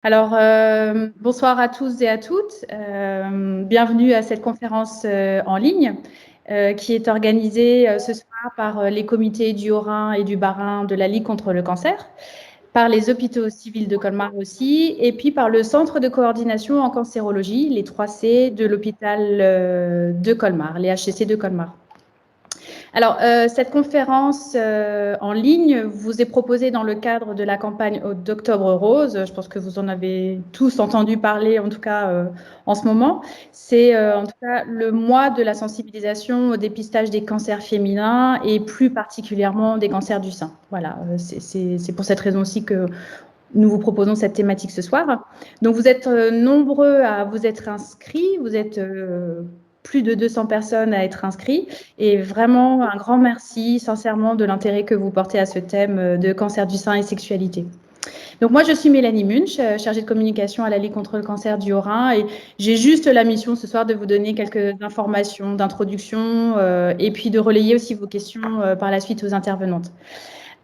Alors, bonsoir à tous et à toutes. Bienvenue à cette conférence en ligne qui est organisée ce soir par les comités du Haut-Rhin et du Bas-Rhin de la Ligue contre le cancer, par les hôpitaux civils de Colmar aussi, et puis par le Centre de coordination en cancérologie, les 3C de l'hôpital de Colmar, les HCC de Colmar. Alors, cette conférence en ligne vous est proposée dans le cadre de la campagne d'Octobre Rose. Je pense que vous en avez tous entendu parler, en tout cas en ce moment. C'est en tout cas le mois de la sensibilisation au dépistage des cancers féminins et plus particulièrement des cancers du sein. Voilà, c'est pour cette raison aussi que nous vous proposons cette thématique ce soir. Donc, vous êtes nombreux à vous être inscrits. Vous êtes plus de 200 personnes à être inscrites. Et vraiment, un grand merci, sincèrement, de l'intérêt que vous portez à ce thème de cancer du sein et sexualité. Donc, moi, je suis Mélanie Munch, chargée de communication à la Ligue contre le cancer du Haut-Rhin. Et j'ai juste la mission ce soir de vous donner quelques informations d'introduction et puis de relayer aussi vos questions par la suite aux intervenantes.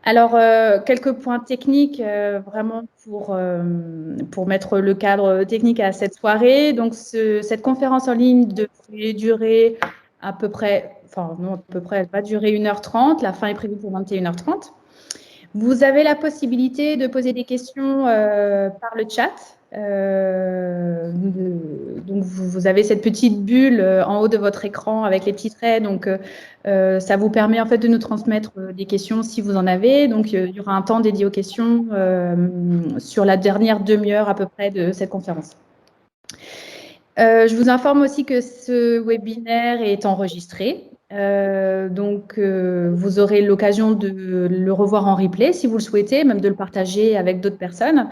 Alors, quelques points techniques vraiment pour mettre le cadre technique à cette soirée. Donc, cette conférence en ligne devrait durer à peu près, enfin non, à peu près, elle va durer 1h30. La fin est prévue pour 21h30. Vous avez la possibilité de poser des questions par le chat. Donc, vous avez cette petite bulle en haut de votre écran avec les petits traits. Donc, ça vous permet en fait de nous transmettre des questions si vous en avez. Donc, il y aura un temps dédié aux questions sur la dernière demi-heure à peu près de cette conférence. Je vous informe aussi que ce webinaire est enregistré. Donc, vous aurez l'occasion de le revoir en replay si vous le souhaitez, même de le partager avec d'autres personnes.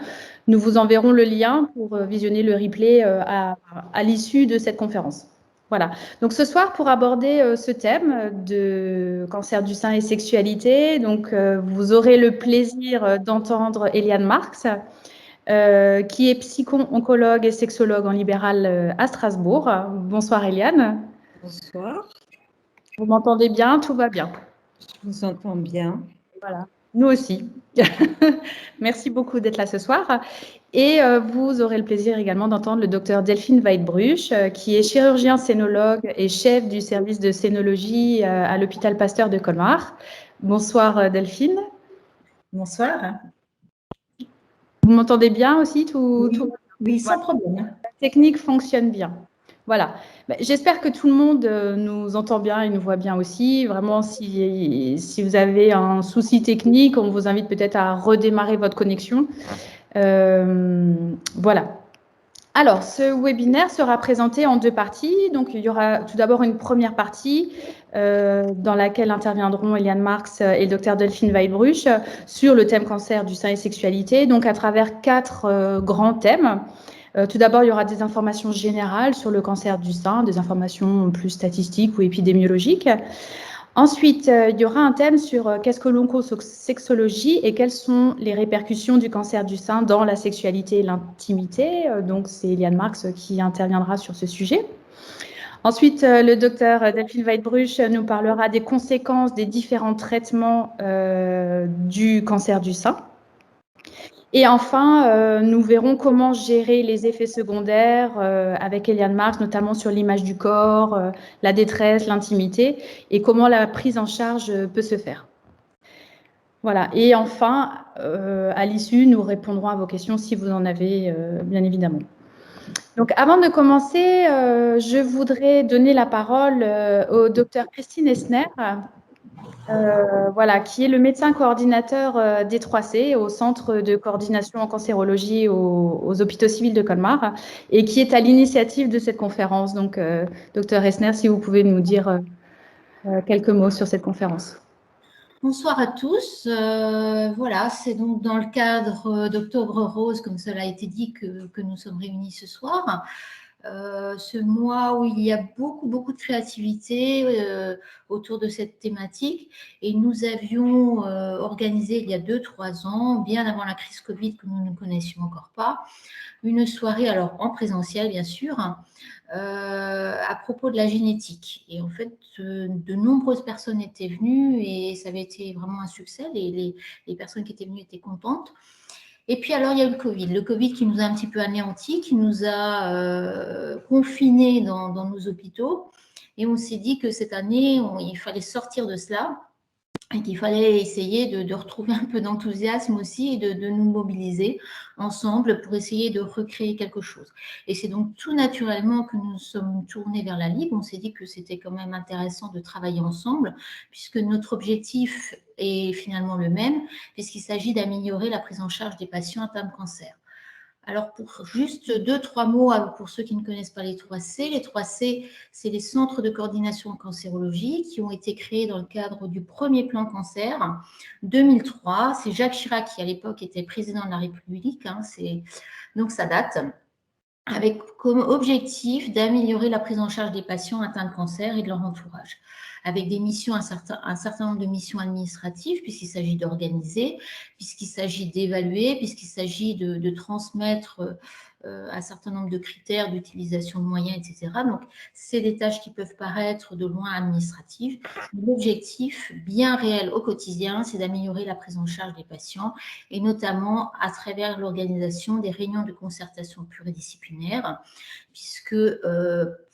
Nous vous enverrons le lien pour visionner le replay à l'issue de cette conférence. Voilà. Donc, ce soir, pour aborder ce thème de cancer du sein et sexualité, donc, vous aurez le plaisir d'entendre Eliane Marx, qui est psycho-oncologue et sexologue en libéral à Strasbourg. Bonsoir Eliane. Bonsoir. Vous m'entendez bien? Tout va bien? Je vous entends bien. Voilà, nous aussi. Merci beaucoup d'être là ce soir. Et vous aurez le plaisir également d'entendre le docteur Delphine Weidbruch, qui est chirurgien scénologue et chef du service de scénologie à l'hôpital Pasteur de Colmar. Bonsoir Delphine. Bonsoir. Vous m'entendez bien aussi? Oui, sans problème. La technique fonctionne bien. Voilà. J'espère que tout le monde nous entend bien et nous voit bien aussi. Vraiment, si vous avez un souci technique, on vous invite peut-être à redémarrer votre connexion. Voilà. Alors, ce webinaire sera présenté en deux parties. Donc, il y aura tout d'abord une première partie dans laquelle interviendront Eliane Marx et le Dr Delphine Weidbruch sur le thème cancer du sein et sexualité, donc à travers 4 grands thèmes. Tout d'abord, il y aura des informations générales sur le cancer du sein, des informations plus statistiques ou épidémiologiques. Ensuite, il y aura un thème sur qu'est-ce que l'oncosexologie et quelles sont les répercussions du cancer du sein dans la sexualité et l'intimité. Donc, c'est Eliane Marx qui interviendra sur ce sujet. Ensuite, le docteur Delphine Weidbruch nous parlera des conséquences des différents traitements du cancer du sein. Et enfin, nous verrons comment gérer les effets secondaires avec Eliane Marx, notamment sur l'image du corps, la détresse, l'intimité, et comment la prise en charge peut se faire. Voilà. Et enfin, à l'issue, nous répondrons à vos questions si vous en avez, bien évidemment. Donc, avant de commencer, je voudrais donner la parole au docteur Christine Esner, voilà, qui est le médecin coordinateur des 3C au Centre de coordination en cancérologie aux hôpitaux civils de Colmar et qui est à l'initiative de cette conférence. Donc, docteur Esner, si vous pouvez nous dire quelques mots sur cette conférence. Bonsoir à tous. Voilà, c'est donc dans le cadre d'Octobre Rose, comme cela a été dit, que nous sommes réunis ce soir. Ce mois où il y a beaucoup de créativité autour de cette thématique. Et nous avions organisé il y a 2-3 ans, bien avant la crise Covid que nous ne connaissions encore pas, une soirée, alors en présentiel bien sûr, à propos de la génétique. Et en fait, de nombreuses personnes étaient venues et ça avait été vraiment un succès. Les personnes qui étaient venues étaient contentes. Et puis alors, il y a eu le Covid qui nous a un petit peu anéantis, qui nous a confinés dans nos hôpitaux. Et on s'est dit que cette année, il fallait sortir de cela et qu'il fallait essayer de retrouver un peu d'enthousiasme aussi et de nous mobiliser ensemble pour essayer de recréer quelque chose. Et c'est donc tout naturellement que nous sommes tournés vers la Ligue. On s'est dit que c'était quand même intéressant de travailler ensemble, puisque notre objectif est finalement le même, puisqu'il s'agit d'améliorer la prise en charge des patients atteints de cancer. Alors, pour juste 2-3 mots pour ceux qui ne connaissent pas les 3C, les 3C, c'est les centres de coordination en cancérologie qui ont été créés dans le cadre du premier plan cancer 2003. C'est Jacques Chirac qui, à l'époque, était président de la République, donc ça date, avec comme objectif d'améliorer la prise en charge des patients atteints de cancer et de leur entourage, avec des missions, un certain nombre de missions administratives, puisqu'il s'agit d'organiser, puisqu'il s'agit d'évaluer, puisqu'il s'agit de transmettre un certain nombre de critères d'utilisation de moyens, etc. Donc, c'est des tâches qui peuvent paraître de loin administratives. L'objectif bien réel au quotidien, c'est d'améliorer la prise en charge des patients, et notamment à travers l'organisation des réunions de concertation pluridisciplinaire, puisque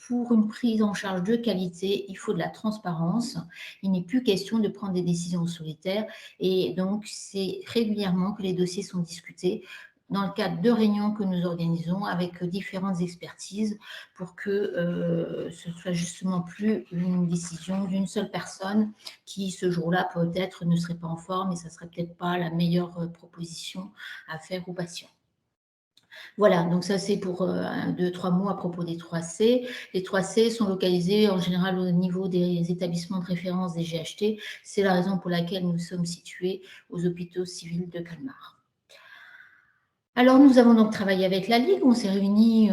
pour une prise en charge de qualité, il faut de la transparence. Il n'est plus question de prendre des décisions solitaires, et donc c'est régulièrement que les dossiers sont discutés dans le cadre de réunions que nous organisons avec différentes expertises pour que ce soit justement plus une décision d'une seule personne qui, ce jour-là, peut-être ne serait pas en forme et ça ne serait peut-être pas la meilleure proposition à faire aux patients. Voilà, donc ça c'est pour 2-3 mots à propos des 3C. Les 3C sont localisés en général au niveau des établissements de référence des GHT. C'est la raison pour laquelle nous sommes situés aux hôpitaux civils de Colmar. Alors, nous avons donc travaillé avec la Ligue, on s'est réunis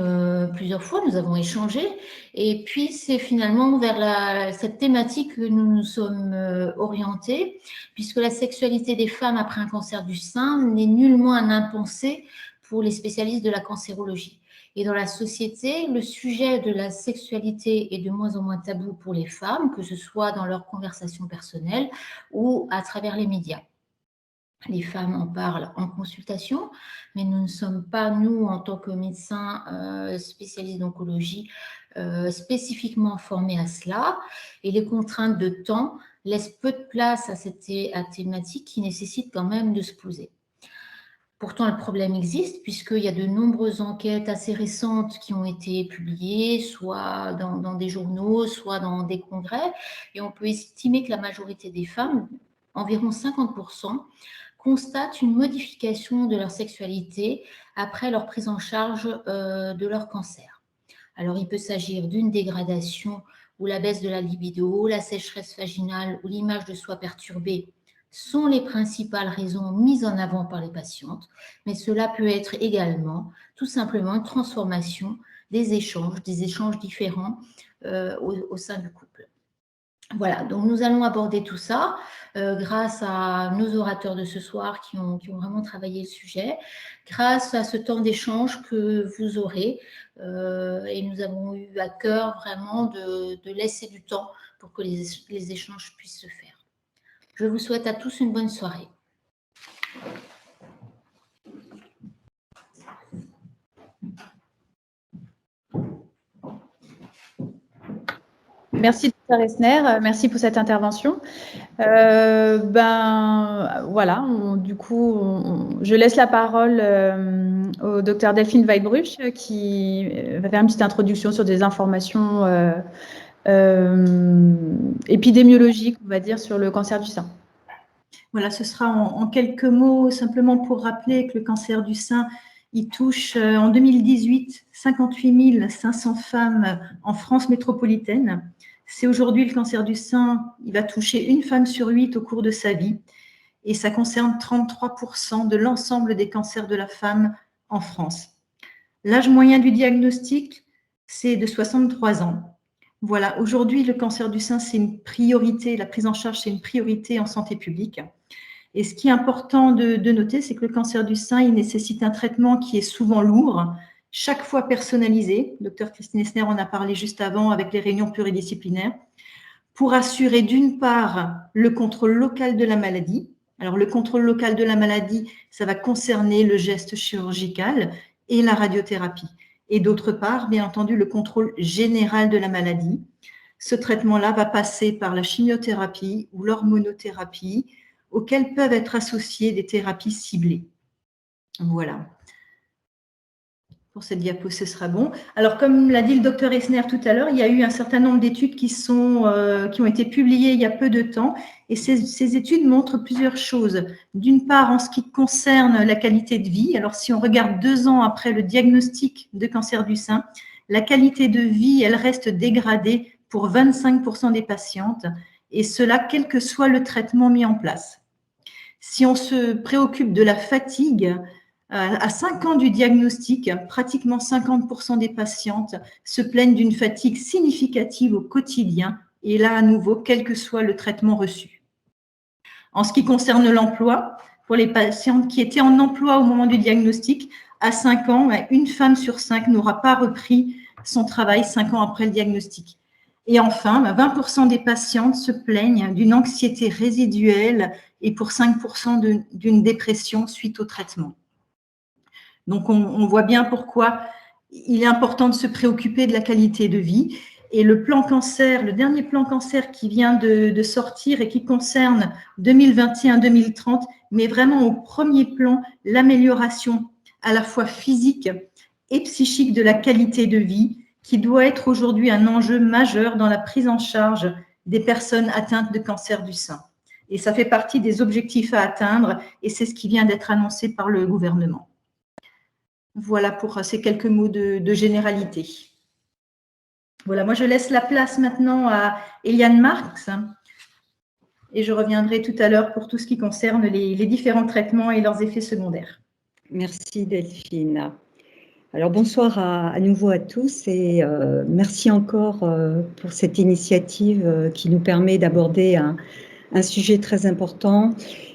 plusieurs fois, nous avons échangé, et puis c'est finalement vers cette thématique que nous nous sommes orientés, puisque la sexualité des femmes après un cancer du sein n'est nullement un impensé pour les spécialistes de la cancérologie. Et dans la société, le sujet de la sexualité est de moins en moins tabou pour les femmes, que ce soit dans leurs conversations personnelles ou à travers les médias. Les femmes en parlent en consultation, mais nous ne sommes pas, nous, en tant que médecins spécialistes d'oncologie, spécifiquement formés à cela. Et les contraintes de temps laissent peu de place à cette thématique qui nécessite quand même de se poser. Pourtant, le problème existe puisqu'il y a de nombreuses enquêtes assez récentes qui ont été publiées, soit dans des journaux, soit dans des congrès. Et on peut estimer que la majorité des femmes, environ 50%, constatent une modification de leur sexualité après leur prise en charge de leur cancer. Alors, il peut s'agir d'une dégradation ou la baisse de la libido, la sécheresse vaginale ou l'image de soi perturbée sont les principales raisons mises en avant par les patientes, mais cela peut être également tout simplement une transformation des échanges différents au sein du couple. Voilà, donc nous allons aborder tout ça grâce à nos orateurs de ce soir qui ont vraiment travaillé le sujet, grâce à ce temps d'échange que vous aurez. Et nous avons eu à cœur vraiment de laisser du temps pour que les échanges puissent se faire. Je vous souhaite à tous une bonne soirée. Merci, Dr Esner. Merci pour cette intervention. Voilà, du coup, je laisse la parole au Dr Delphine Weidbruch qui va faire une petite introduction sur des informations épidémiologiques, on va dire, sur le cancer du sein. Voilà, ce sera en quelques mots, simplement pour rappeler que le cancer du sein, il touche en 2018 58 500 femmes en France métropolitaine. C'est aujourd'hui le cancer du sein, il va toucher une femme sur 8 au cours de sa vie et ça concerne 33% de l'ensemble des cancers de la femme en France. L'âge moyen du diagnostic, c'est de 63 ans. Voilà, aujourd'hui, le cancer du sein, c'est une priorité, la prise en charge, c'est une priorité en santé publique. Et ce qui est important de noter, c'est que le cancer du sein, il nécessite un traitement qui est souvent lourd, chaque fois personnalisé. Dr Christine Esner en a parlé juste avant avec les réunions pluridisciplinaires, pour assurer d'une part le contrôle local de la maladie, Alors, le contrôle local de la maladie, ça va concerner le geste chirurgical et la radiothérapie. Et d'autre part, bien entendu, le contrôle général de la maladie. Ce traitement-là va passer par la chimiothérapie ou l'hormonothérapie, auxquelles peuvent être associées des thérapies ciblées. Voilà. Pour cette diapo, ce sera bon. Alors, comme l'a dit le docteur Esner tout à l'heure, il y a eu un certain nombre d'études qui ont été publiées il y a peu de temps. Et ces études montrent plusieurs choses. D'une part, en ce qui concerne la qualité de vie. Alors, si on regarde 2 ans après le diagnostic de cancer du sein, la qualité de vie, elle reste dégradée pour 25% des patientes. Et cela, quel que soit le traitement mis en place. Si on se préoccupe de la fatigue, à 5 ans du diagnostic, pratiquement 50% des patientes se plaignent d'une fatigue significative au quotidien, et là, à nouveau, quel que soit le traitement reçu. En ce qui concerne l'emploi, pour les patientes qui étaient en emploi au moment du diagnostic, à 5 ans, 1 femme sur 5 n'aura pas repris son travail 5 ans après le diagnostic. Et enfin, 20% des patientes se plaignent d'une anxiété résiduelle et pour 5% d'une dépression suite au traitement. Donc, on voit bien pourquoi il est important de se préoccuper de la qualité de vie. Et le plan cancer, le dernier plan cancer qui vient de sortir et qui concerne 2021-2030, met vraiment au premier plan l'amélioration à la fois physique et psychique de la qualité de vie, qui doit être aujourd'hui un enjeu majeur dans la prise en charge des personnes atteintes de cancer du sein. Et ça fait partie des objectifs à atteindre, et c'est ce qui vient d'être annoncé par le gouvernement. Voilà pour ces quelques mots de généralité. Voilà, moi je laisse la place maintenant à Eliane Marx et je reviendrai tout à l'heure pour tout ce qui concerne les différents traitements et leurs effets secondaires. Merci Delphine. Alors bonsoir à nouveau à tous et merci encore pour cette initiative qui nous permet d'aborder un sujet très important.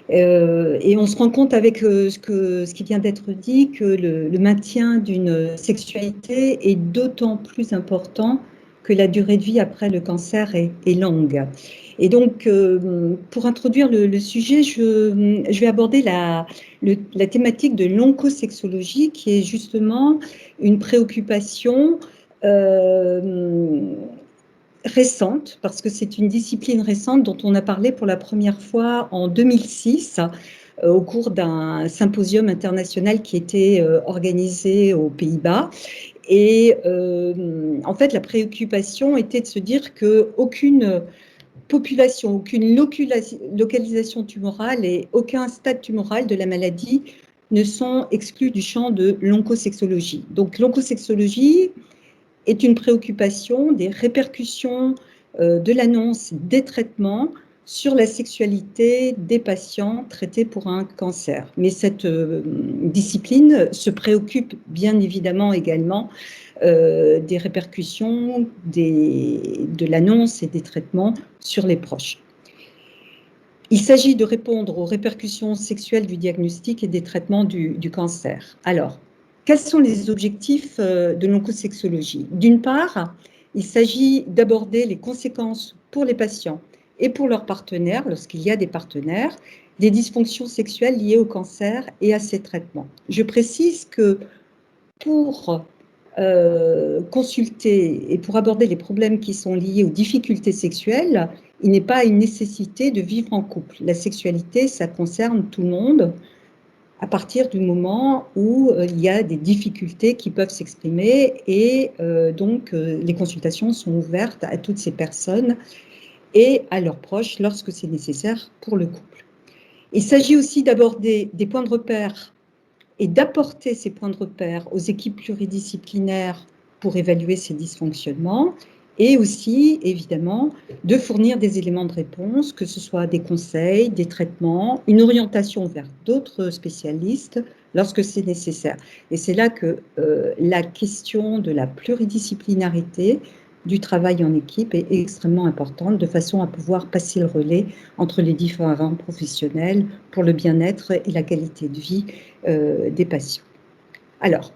Et on se rend compte avec ce qui vient d'être dit que le maintien d'une sexualité est d'autant plus important que la durée de vie après le cancer est longue. Et donc, pour introduire le sujet, je vais aborder la thématique de l'oncosexologie, qui est justement une préoccupation récente, parce que c'est une discipline récente dont on a parlé pour la première fois en 2006 au cours d'un symposium international qui était organisé aux Pays-Bas. Et en fait, la préoccupation était de se dire qu'aucune population, aucune localisation tumorale et aucun stade tumoral de la maladie ne sont exclus du champ de l'oncosexologie. Donc l'oncosexologie est une préoccupation des répercussions de l'annonce des traitements sur la sexualité des patients traités pour un cancer. Mais cette discipline se préoccupe bien évidemment également des répercussions de l'annonce et des traitements sur les proches. Il s'agit de répondre aux répercussions sexuelles du diagnostic et des traitements du cancer. Alors, quels sont les objectifs de l'oncosexologie? D'une part, il s'agit d'aborder les conséquences pour les patients et pour leurs partenaires, lorsqu'il y a des partenaires, des dysfonctions sexuelles liées au cancer et à ses traitements. Je précise que pour consulter et pour aborder les problèmes qui sont liés aux difficultés sexuelles, il n'est pas une nécessité de vivre en couple. La sexualité, ça concerne tout le monde à partir du moment où il y a des difficultés qui peuvent s'exprimer et donc les consultations sont ouvertes à toutes ces personnes et à leurs proches lorsque c'est nécessaire pour le couple. Il s'agit aussi d'aborder des points de repère et d'apporter ces points de repère aux équipes pluridisciplinaires pour évaluer ces dysfonctionnements et aussi, évidemment, de fournir des éléments de réponse, que ce soit des conseils, des traitements, une orientation vers d'autres spécialistes lorsque c'est nécessaire. Et c'est là que la question de la pluridisciplinarité du travail en équipe est extrêmement importante, de façon à pouvoir passer le relais entre les différents professionnels pour le bien-être et la qualité de vie des patients. Alors,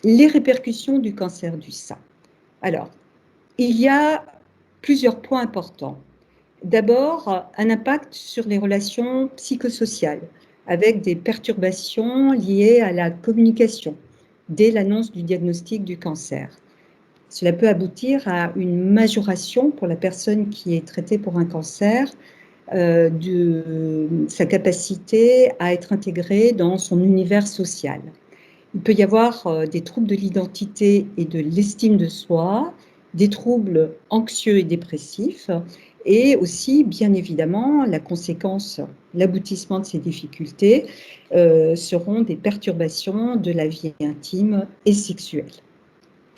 les répercussions du cancer du sein. Alors, il y a plusieurs points importants. d'abord un impact sur les relations psychosociales, avec des perturbations liées à la communication dès l'annonce du diagnostic du cancer. Cela peut aboutir à une majoration pour la personne qui est traitée pour un cancer de sa capacité à être intégrée dans son univers social. Il peut y avoir des troubles de l'identité et de l'estime de soi, des troubles anxieux et dépressifs, et aussi, bien évidemment, la conséquence, l'aboutissement de ces difficultés seront des perturbations de la vie intime et sexuelle.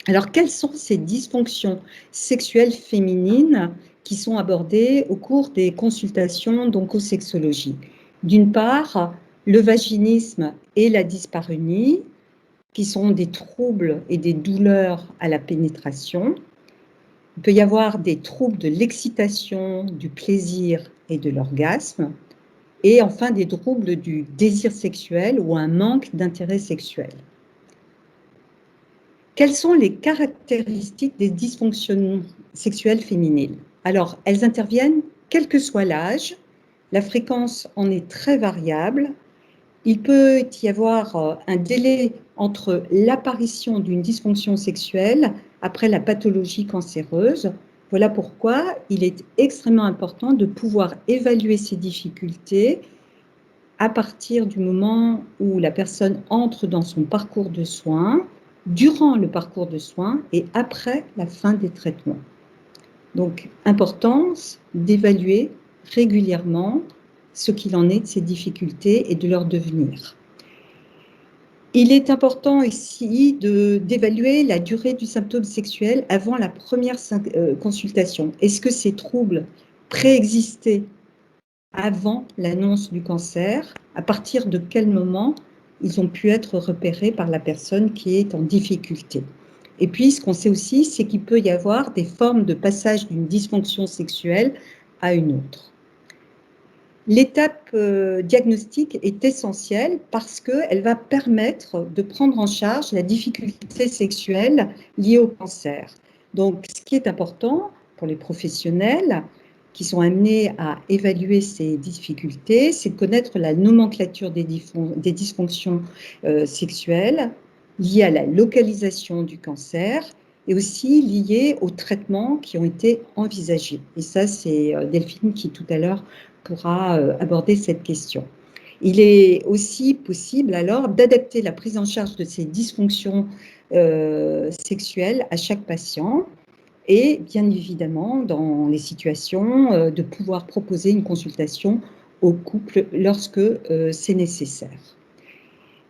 Alors, quelles sont ces dysfonctions sexuelles féminines qui sont abordées au cours des consultations d'oncosexologie? D'une part, le vaginisme et la dyspareunie, qui sont des troubles et des douleurs à la pénétration. Il peut y avoir des troubles de l'excitation, du plaisir et de l'orgasme. Et enfin, des troubles du désir sexuel ou un manque d'intérêt sexuel. Quelles sont les caractéristiques des dysfonctions sexuelles féminines? Alors, elles interviennent quel que soit l'âge, la fréquence en est très variable. Il peut y avoir un délai entre l'apparition d'une dysfonction sexuelle après la pathologie cancéreuse. Voilà pourquoi il est extrêmement important de pouvoir évaluer ces difficultés à partir du moment où la personne entre dans son parcours de soins, durant le parcours de soins et après la fin des traitements. Donc, importance d'évaluer régulièrement ce qu'il en est de ces difficultés et de leur devenir. Il est important ici d'évaluer la durée du symptôme sexuel avant la première consultation. Est-ce que ces troubles préexistaient avant l'annonce du cancer? À partir de quel moment ils ont pu être repérés par la personne qui est en difficulté? Et puis, ce qu'on sait aussi, c'est qu'il peut y avoir des formes de passage d'une dysfonction sexuelle à une autre. L'étape diagnostique est essentielle parce qu'elle va permettre de prendre en charge la difficulté sexuelle liée au cancer. Donc, ce qui est important pour les professionnels qui sont amenés à évaluer ces difficultés, c'est de connaître la nomenclature des dysfonctions sexuelles liées à la localisation du cancer et aussi liées aux traitements qui ont été envisagés. Et ça, c'est Delphine qui, tout à l'heure, pourra aborder cette question. Il est aussi possible alors d'adapter la prise en charge de ces dysfonctions sexuelles à chaque patient et bien évidemment dans les situations de pouvoir proposer une consultation au couple lorsque c'est nécessaire.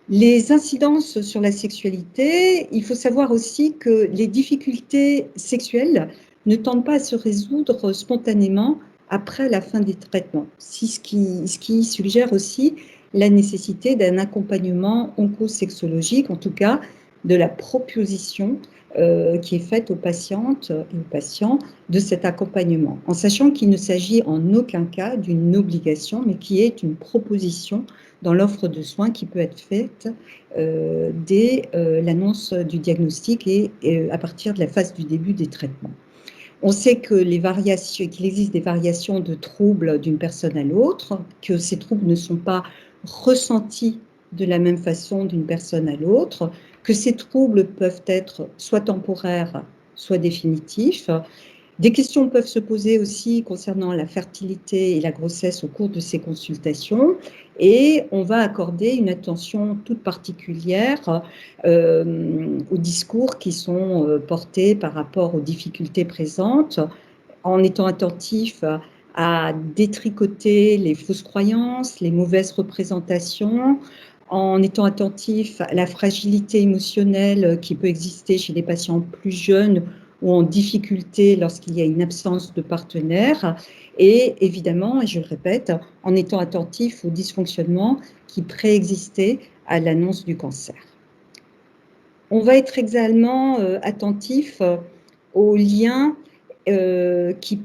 Les incidences sur la sexualité, il faut savoir aussi que les difficultés sexuelles ne tendent pas à se résoudre spontanément après la fin des traitements, ce qui suggère aussi la nécessité d'un accompagnement oncosexologique, en tout cas de la proposition qui est faite aux patientes et aux patients de cet accompagnement, en sachant qu'il ne s'agit en aucun cas d'une obligation, mais qui est une proposition dans l'offre de soins qui peut être faite dès l'annonce du diagnostic et à partir de la phase du début des traitements. On sait qu'il existe des variations de troubles d'une personne à l'autre, que ces troubles ne sont pas ressentis de la même façon d'une personne à l'autre, que ces troubles peuvent être soit temporaires, soit définitifs. Des questions peuvent se poser aussi concernant la fertilité et la grossesse au cours de ces consultations et on va accorder une attention toute particulière aux discours qui sont portés par rapport aux difficultés présentes en étant attentif à détricoter les fausses croyances, les mauvaises représentations, en étant attentif à la fragilité émotionnelle qui peut exister chez des patients plus jeunes ou en difficulté lorsqu'il y a une absence de partenaire, et évidemment, et je le répète, en étant attentif aux dysfonctionnements qui préexistaient à l'annonce du cancer. On va être également attentif aux liens qui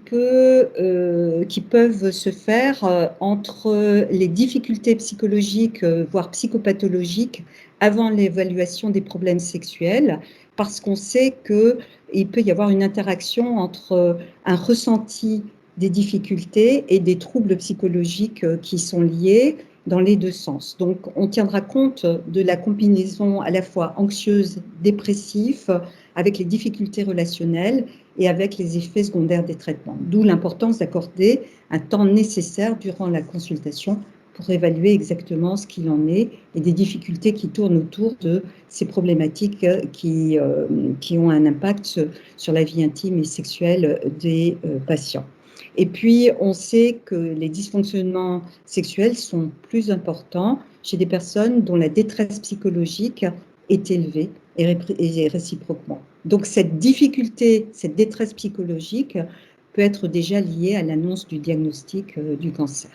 peuvent se faire entre les difficultés psychologiques, voire psychopathologiques, avant l'évaluation des problèmes sexuels, parce qu'on sait qu'il peut y avoir une interaction entre un ressenti des difficultés et des troubles psychologiques qui sont liés dans les deux sens. Donc, on tiendra compte de la combinaison à la fois anxieuse, dépressif, avec les difficultés relationnelles et avec les effets secondaires des traitements. D'où l'importance d'accorder un temps nécessaire durant la consultation pour évaluer exactement ce qu'il en est et des difficultés qui tournent autour de ces problématiques qui ont un impact sur la vie intime et sexuelle des patients. Et puis, on sait que les dysfonctionnements sexuels sont plus importants chez des personnes dont la détresse psychologique est élevée et réciproquement. Donc, cette difficulté, cette détresse psychologique peut être déjà liée à l'annonce du diagnostic du cancer.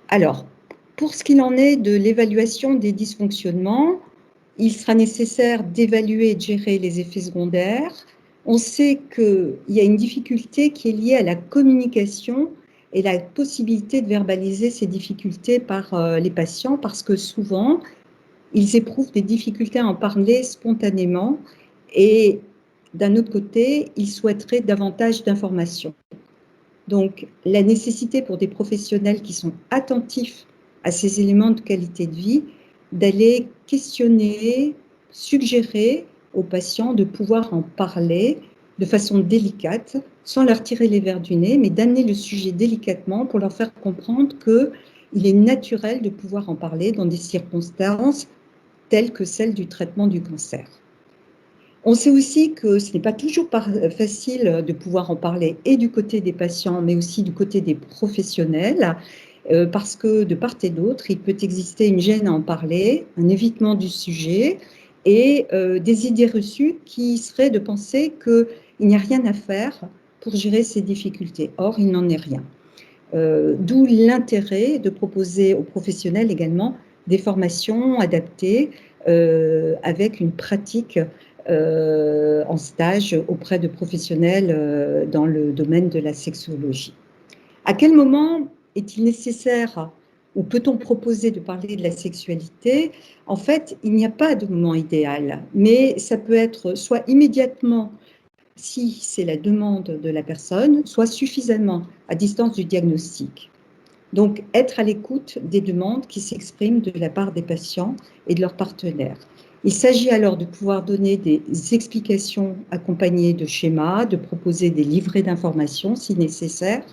Alors, pour ce qu'il en est de l'évaluation des dysfonctionnements, il sera nécessaire d'évaluer et de gérer les effets secondaires. On sait qu'il y a une difficulté qui est liée à la communication et la possibilité de verbaliser ces difficultés par les patients parce que souvent, ils éprouvent des difficultés à en parler spontanément et d'un autre côté, ils souhaiteraient davantage d'informations. Donc, la nécessité pour des professionnels qui sont attentifs à ces éléments de qualité de vie, d'aller questionner, suggérer aux patients de pouvoir en parler de façon délicate, sans leur tirer les vers du nez, mais d'amener le sujet délicatement pour leur faire comprendre qu'il est naturel de pouvoir en parler dans des circonstances telles que celles du traitement du cancer. On sait aussi que ce n'est pas toujours facile de pouvoir en parler et du côté des patients, mais aussi du côté des professionnels, parce que de part et d'autre, il peut exister une gêne à en parler, un évitement du sujet et des idées reçues qui seraient de penser qu'il n'y a rien à faire pour gérer ces difficultés. Or, il n'en est rien. D'où l'intérêt de proposer aux professionnels également des formations adaptées avec une pratique en stage auprès de professionnels dans le domaine de la sexologie. À quel moment est-il nécessaire ou peut-on proposer de parler de la sexualité? En fait, il n'y a pas de moment idéal, mais ça peut être soit immédiatement si c'est la demande de la personne, soit suffisamment à distance du diagnostic. Donc, être à l'écoute des demandes qui s'expriment de la part des patients et de leurs partenaires. Il s'agit alors de pouvoir donner des explications accompagnées de schémas, de proposer des livrets d'informations si nécessaire,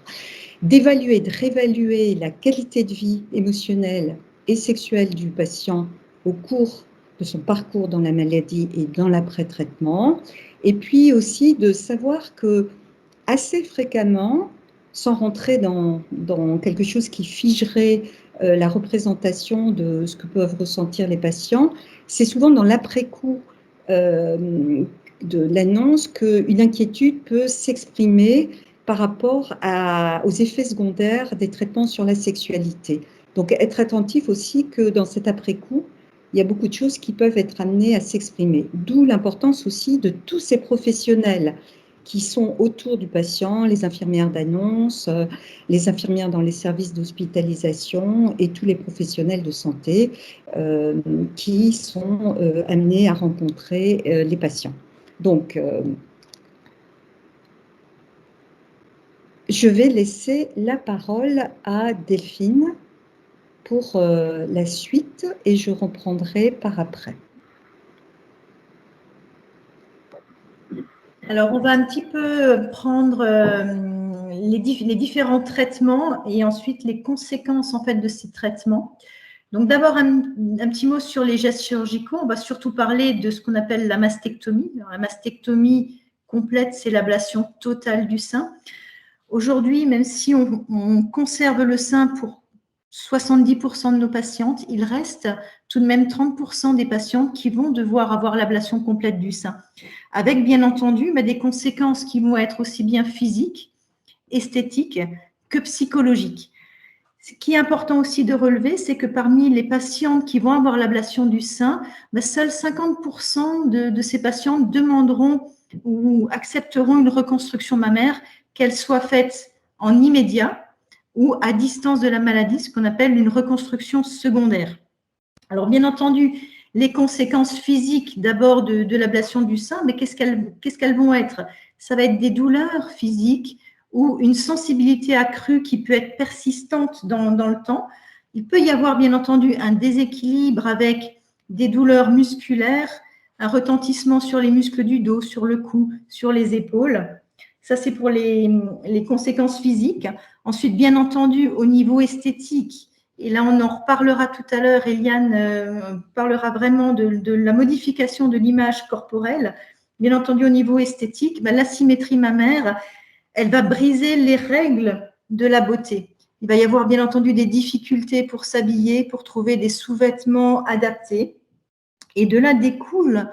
d'évaluer, de réévaluer la qualité de vie émotionnelle et sexuelle du patient au cours de son parcours dans la maladie et dans l'après-traitement, et puis aussi de savoir que assez fréquemment, sans rentrer dans quelque chose qui figerait la représentation de ce que peuvent ressentir les patients, c'est souvent dans l'après-coup de l'annonce qu'une inquiétude peut s'exprimer par rapport aux effets secondaires des traitements sur la sexualité. Donc, être attentif aussi que dans cet après-coup, il y a beaucoup de choses qui peuvent être amenées à s'exprimer. D'où l'importance aussi de tous ces professionnels qui sont autour du patient, les infirmières d'annonce, les infirmières dans les services d'hospitalisation et tous les professionnels de santé qui sont amenés à rencontrer les patients. Donc, je vais laisser la parole à Delphine pour la suite et je reprendrai par après. Alors, on va un petit peu prendre les différents traitements et ensuite les conséquences en fait de ces traitements. Donc, d'abord, un petit mot sur les gestes chirurgicaux. On va surtout parler de ce qu'on appelle la mastectomie. Alors, la mastectomie complète, c'est l'ablation totale du sein. Aujourd'hui, même si on conserve le sein pour 70% de nos patientes, il reste tout de même 30% des patientes qui vont devoir avoir l'ablation complète du sein, avec bien entendu des conséquences qui vont être aussi bien physiques, esthétiques que psychologiques. Ce qui est important aussi de relever, c'est que parmi les patientes qui vont avoir l'ablation du sein, seuls 50% de ces patientes demanderont ou accepteront une reconstruction mammaire, qu'elle soit faite en immédiat ou à distance de la maladie, ce qu'on appelle une reconstruction secondaire. Alors, bien entendu, les conséquences physiques d'abord de l'ablation du sein, mais qu'est-ce qu'elles vont être? ça va être des douleurs physiques ou une sensibilité accrue qui peut être persistante dans le temps. Il peut y avoir bien entendu un déséquilibre avec des douleurs musculaires, un retentissement sur les muscles du dos, sur le cou, sur les épaules. Ça, c'est pour les conséquences physiques. Ensuite, bien entendu, au niveau esthétique, et là, on en reparlera tout à l'heure, Eliane parlera vraiment de la modification de l'image corporelle. Bien entendu, au niveau esthétique, l'asymétrie mammaire, elle va briser les règles de la beauté. Il va y avoir bien entendu des difficultés pour s'habiller, pour trouver des sous-vêtements adaptés. Et de là découlent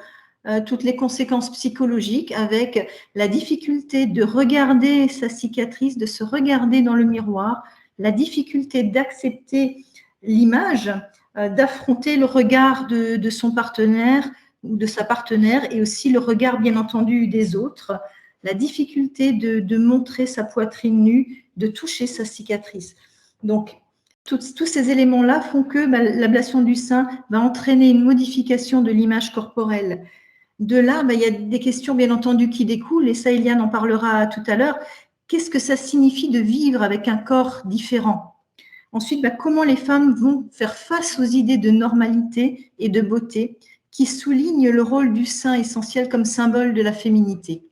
toutes les conséquences psychologiques avec la difficulté de regarder sa cicatrice, de se regarder dans le miroir, la difficulté d'accepter l'image, d'affronter le regard de son partenaire ou de sa partenaire et aussi le regard bien entendu des autres, la difficulté de montrer sa poitrine nue, de toucher sa cicatrice. Donc, tous ces éléments-là font que l'ablation du sein va entraîner une modification de l'image corporelle. De là, il y a des questions bien entendu qui découlent, et ça, Eliane en parlera tout à l'heure. Qu'est-ce que ça signifie de vivre avec un corps différent? Ensuite, comment les femmes vont faire face aux idées de normalité et de beauté qui soulignent le rôle du sein essentiel comme symbole de la féminité.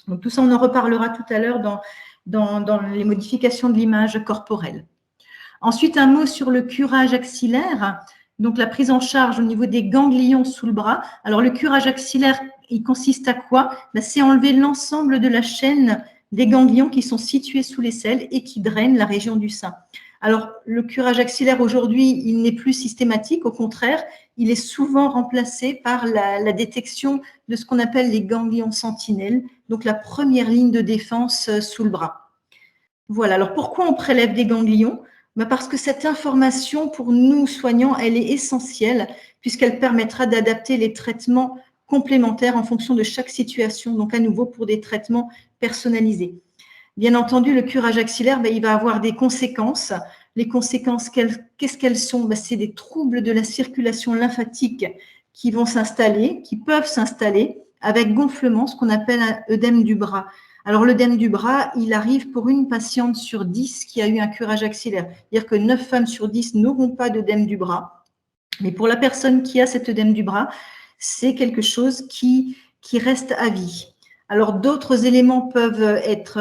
Donc, tout ça, on en reparlera tout à l'heure dans les modifications de l'image corporelle. Ensuite, un mot sur le curage axillaire, donc la prise en charge au niveau des ganglions sous le bras. Alors, le curage axillaire, il consiste à quoi? C'est enlever l'ensemble de la chaîne des ganglions qui sont situés sous l'aisselle et qui drainent la région du sein. Alors, le curage axillaire aujourd'hui, il n'est plus systématique, au contraire, il est souvent remplacé par la détection de ce qu'on appelle les ganglions sentinelles, donc la première ligne de défense sous le bras. Voilà, alors pourquoi on prélève des ganglions? Parce que cette information, pour nous soignants, elle est essentielle, puisqu'elle permettra d'adapter les traitements complémentaires en fonction de chaque situation, donc à nouveau pour des traitements personnalisés. Bien entendu, le curage axillaire, il va avoir des conséquences. Les conséquences, qu'est-ce qu'elles sont? C'est des troubles de la circulation lymphatique qui vont s'installer, qui peuvent s'installer avec gonflement, ce qu'on appelle un œdème du bras. Alors, l'œdème du bras, il arrive pour une patiente sur 10 qui a eu un curage axillaire. C'est-à-dire que 9 femmes sur 10 n'auront pas d'œdème du bras. Mais pour la personne qui a cet œdème du bras, c'est quelque chose qui reste à vie. Alors, d'autres éléments peuvent être,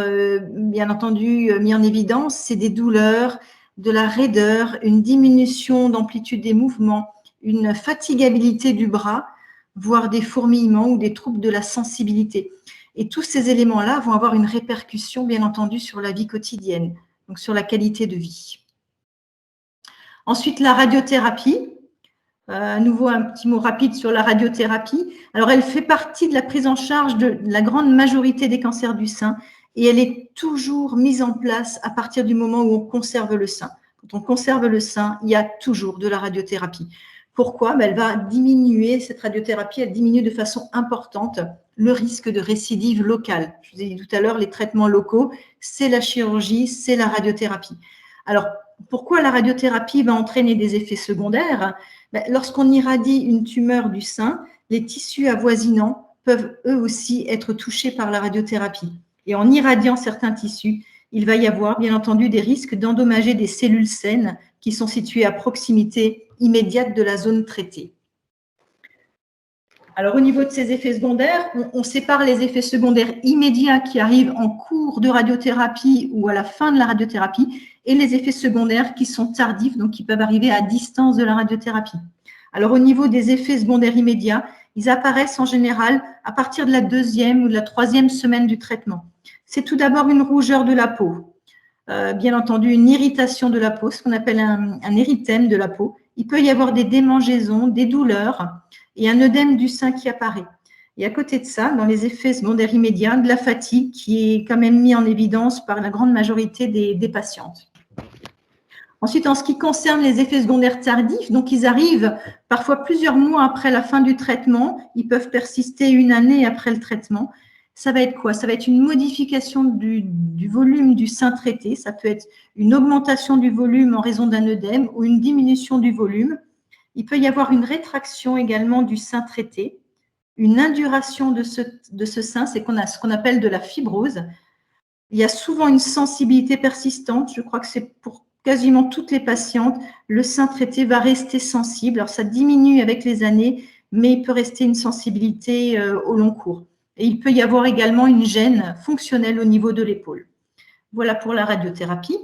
bien entendu, mis en évidence. C'est des douleurs, de la raideur, une diminution d'amplitude des mouvements, une fatigabilité du bras, voire des fourmillements ou des troubles de la sensibilité. Et tous ces éléments-là vont avoir une répercussion, bien entendu, sur la vie quotidienne, donc sur la qualité de vie. Ensuite, la radiothérapie. À nouveau, un petit mot rapide sur la radiothérapie. Alors, elle fait partie de la prise en charge de la grande majorité des cancers du sein et elle est toujours mise en place à partir du moment où on conserve le sein. Quand on conserve le sein, il y a toujours de la radiothérapie. Pourquoi? Elle va diminuer, cette radiothérapie, elle diminue de façon importante le risque de récidive locale. Je vous ai dit tout à l'heure, les traitements locaux, c'est la chirurgie, c'est la radiothérapie. Alors, pourquoi la radiothérapie va entraîner des effets secondaires? Lorsqu'on irradie une tumeur du sein, les tissus avoisinants peuvent eux aussi être touchés par la radiothérapie. Et en irradiant certains tissus, il va y avoir bien entendu des risques d'endommager des cellules saines qui sont situées à proximité immédiate de la zone traitée. Alors, au niveau de ces effets secondaires, on sépare les effets secondaires immédiats qui arrivent en cours de radiothérapie ou à la fin de la radiothérapie et les effets secondaires qui sont tardifs, donc qui peuvent arriver à distance de la radiothérapie. Alors, au niveau des effets secondaires immédiats, ils apparaissent en général à partir de la 2e ou de la 3e semaine du traitement. C'est tout d'abord une rougeur de la peau, bien entendu une irritation de la peau, ce qu'on appelle un érythème de la peau. Il peut y avoir des démangeaisons, des douleurs et un œdème du sein qui apparaît. Et à côté de ça, dans les effets secondaires immédiats, de la fatigue qui est quand même mis en évidence par la grande majorité des patientes. Ensuite, en ce qui concerne les effets secondaires tardifs, donc ils arrivent parfois plusieurs mois après la fin du traitement, ils peuvent persister une année après le traitement. Ça va être quoi? Ça va être une modification du volume du sein traité, ça peut être une augmentation du volume en raison d'un œdème ou une diminution du volume. Il peut y avoir une rétraction également du sein traité, une induration de ce sein, c'est qu'on a ce qu'on appelle de la fibrose. Il y a souvent une sensibilité persistante. Je crois que c'est pour quasiment toutes les patientes. Le sein traité va rester sensible. Alors, ça diminue avec les années, mais il peut rester une sensibilité au long cours. Et il peut y avoir également une gêne fonctionnelle au niveau de l'épaule. Voilà pour la radiothérapie.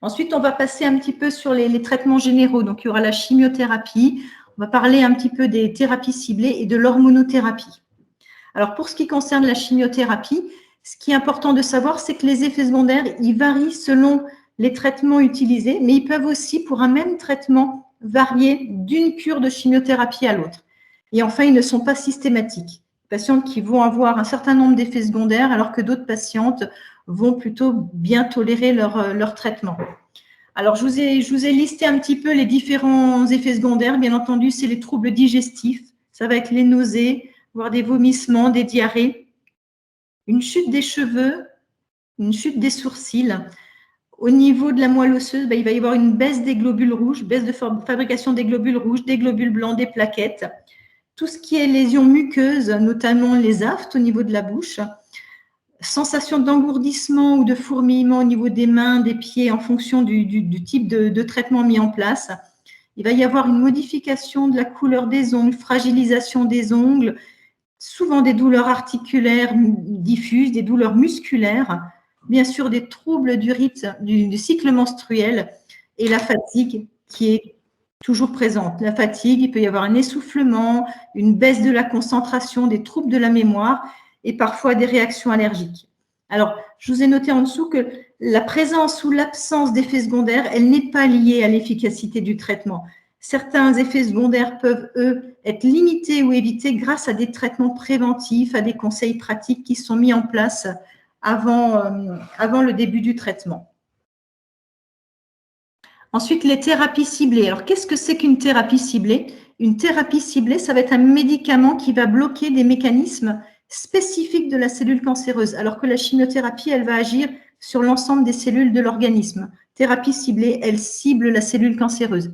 Ensuite, on va passer un petit peu sur les traitements généraux. Donc, il y aura la chimiothérapie. On va parler un petit peu des thérapies ciblées et de l'hormonothérapie. Alors, pour ce qui concerne la chimiothérapie, ce qui est important de savoir, c'est que les effets secondaires, ils varient selon les traitements utilisés, mais ils peuvent aussi, pour un même traitement, varier d'une cure de chimiothérapie à l'autre. Et enfin, ils ne sont pas systématiques. Patientes qui vont avoir un certain nombre d'effets secondaires, alors que d'autres patientes vont plutôt bien tolérer leur traitement. Alors, je vous ai listé un petit peu les différents effets secondaires. Bien entendu, c'est les troubles digestifs. Ça va être les nausées, voire des vomissements, des diarrhées, une chute des cheveux, une chute des sourcils. Au niveau de la moelle osseuse, il va y avoir une baisse des globules rouges, baisse de fabrication des globules rouges, des globules blancs, des plaquettes. Tout ce qui est lésions muqueuses, notamment les aftes au niveau de la bouche. Sensation d'engourdissement ou de fourmillement au niveau des mains, des pieds, en fonction du type de traitement mis en place. Il va y avoir une modification de la couleur des ongles, fragilisation des ongles, souvent des douleurs articulaires diffuses, des douleurs musculaires, bien sûr des troubles du rythme, du cycle menstruel et la fatigue qui est toujours présente. La fatigue, il peut y avoir un essoufflement, une baisse de la concentration, des troubles de la mémoire et parfois des réactions allergiques. Alors, je vous ai noté en dessous que la présence ou l'absence d'effets secondaires, elle n'est pas liée à l'efficacité du traitement. Certains effets secondaires peuvent, eux, être limités ou évités grâce à des traitements préventifs, à des conseils pratiques qui sont mis en place avant le début du traitement. Ensuite, les thérapies ciblées. Alors, qu'est-ce que c'est qu'une thérapie ciblée? Une thérapie ciblée, ça va être un médicament qui va bloquer des mécanismes spécifiques de la cellule cancéreuse, alors que la chimiothérapie, elle va agir sur l'ensemble des cellules de l'organisme. Thérapie ciblée, elle cible la cellule cancéreuse.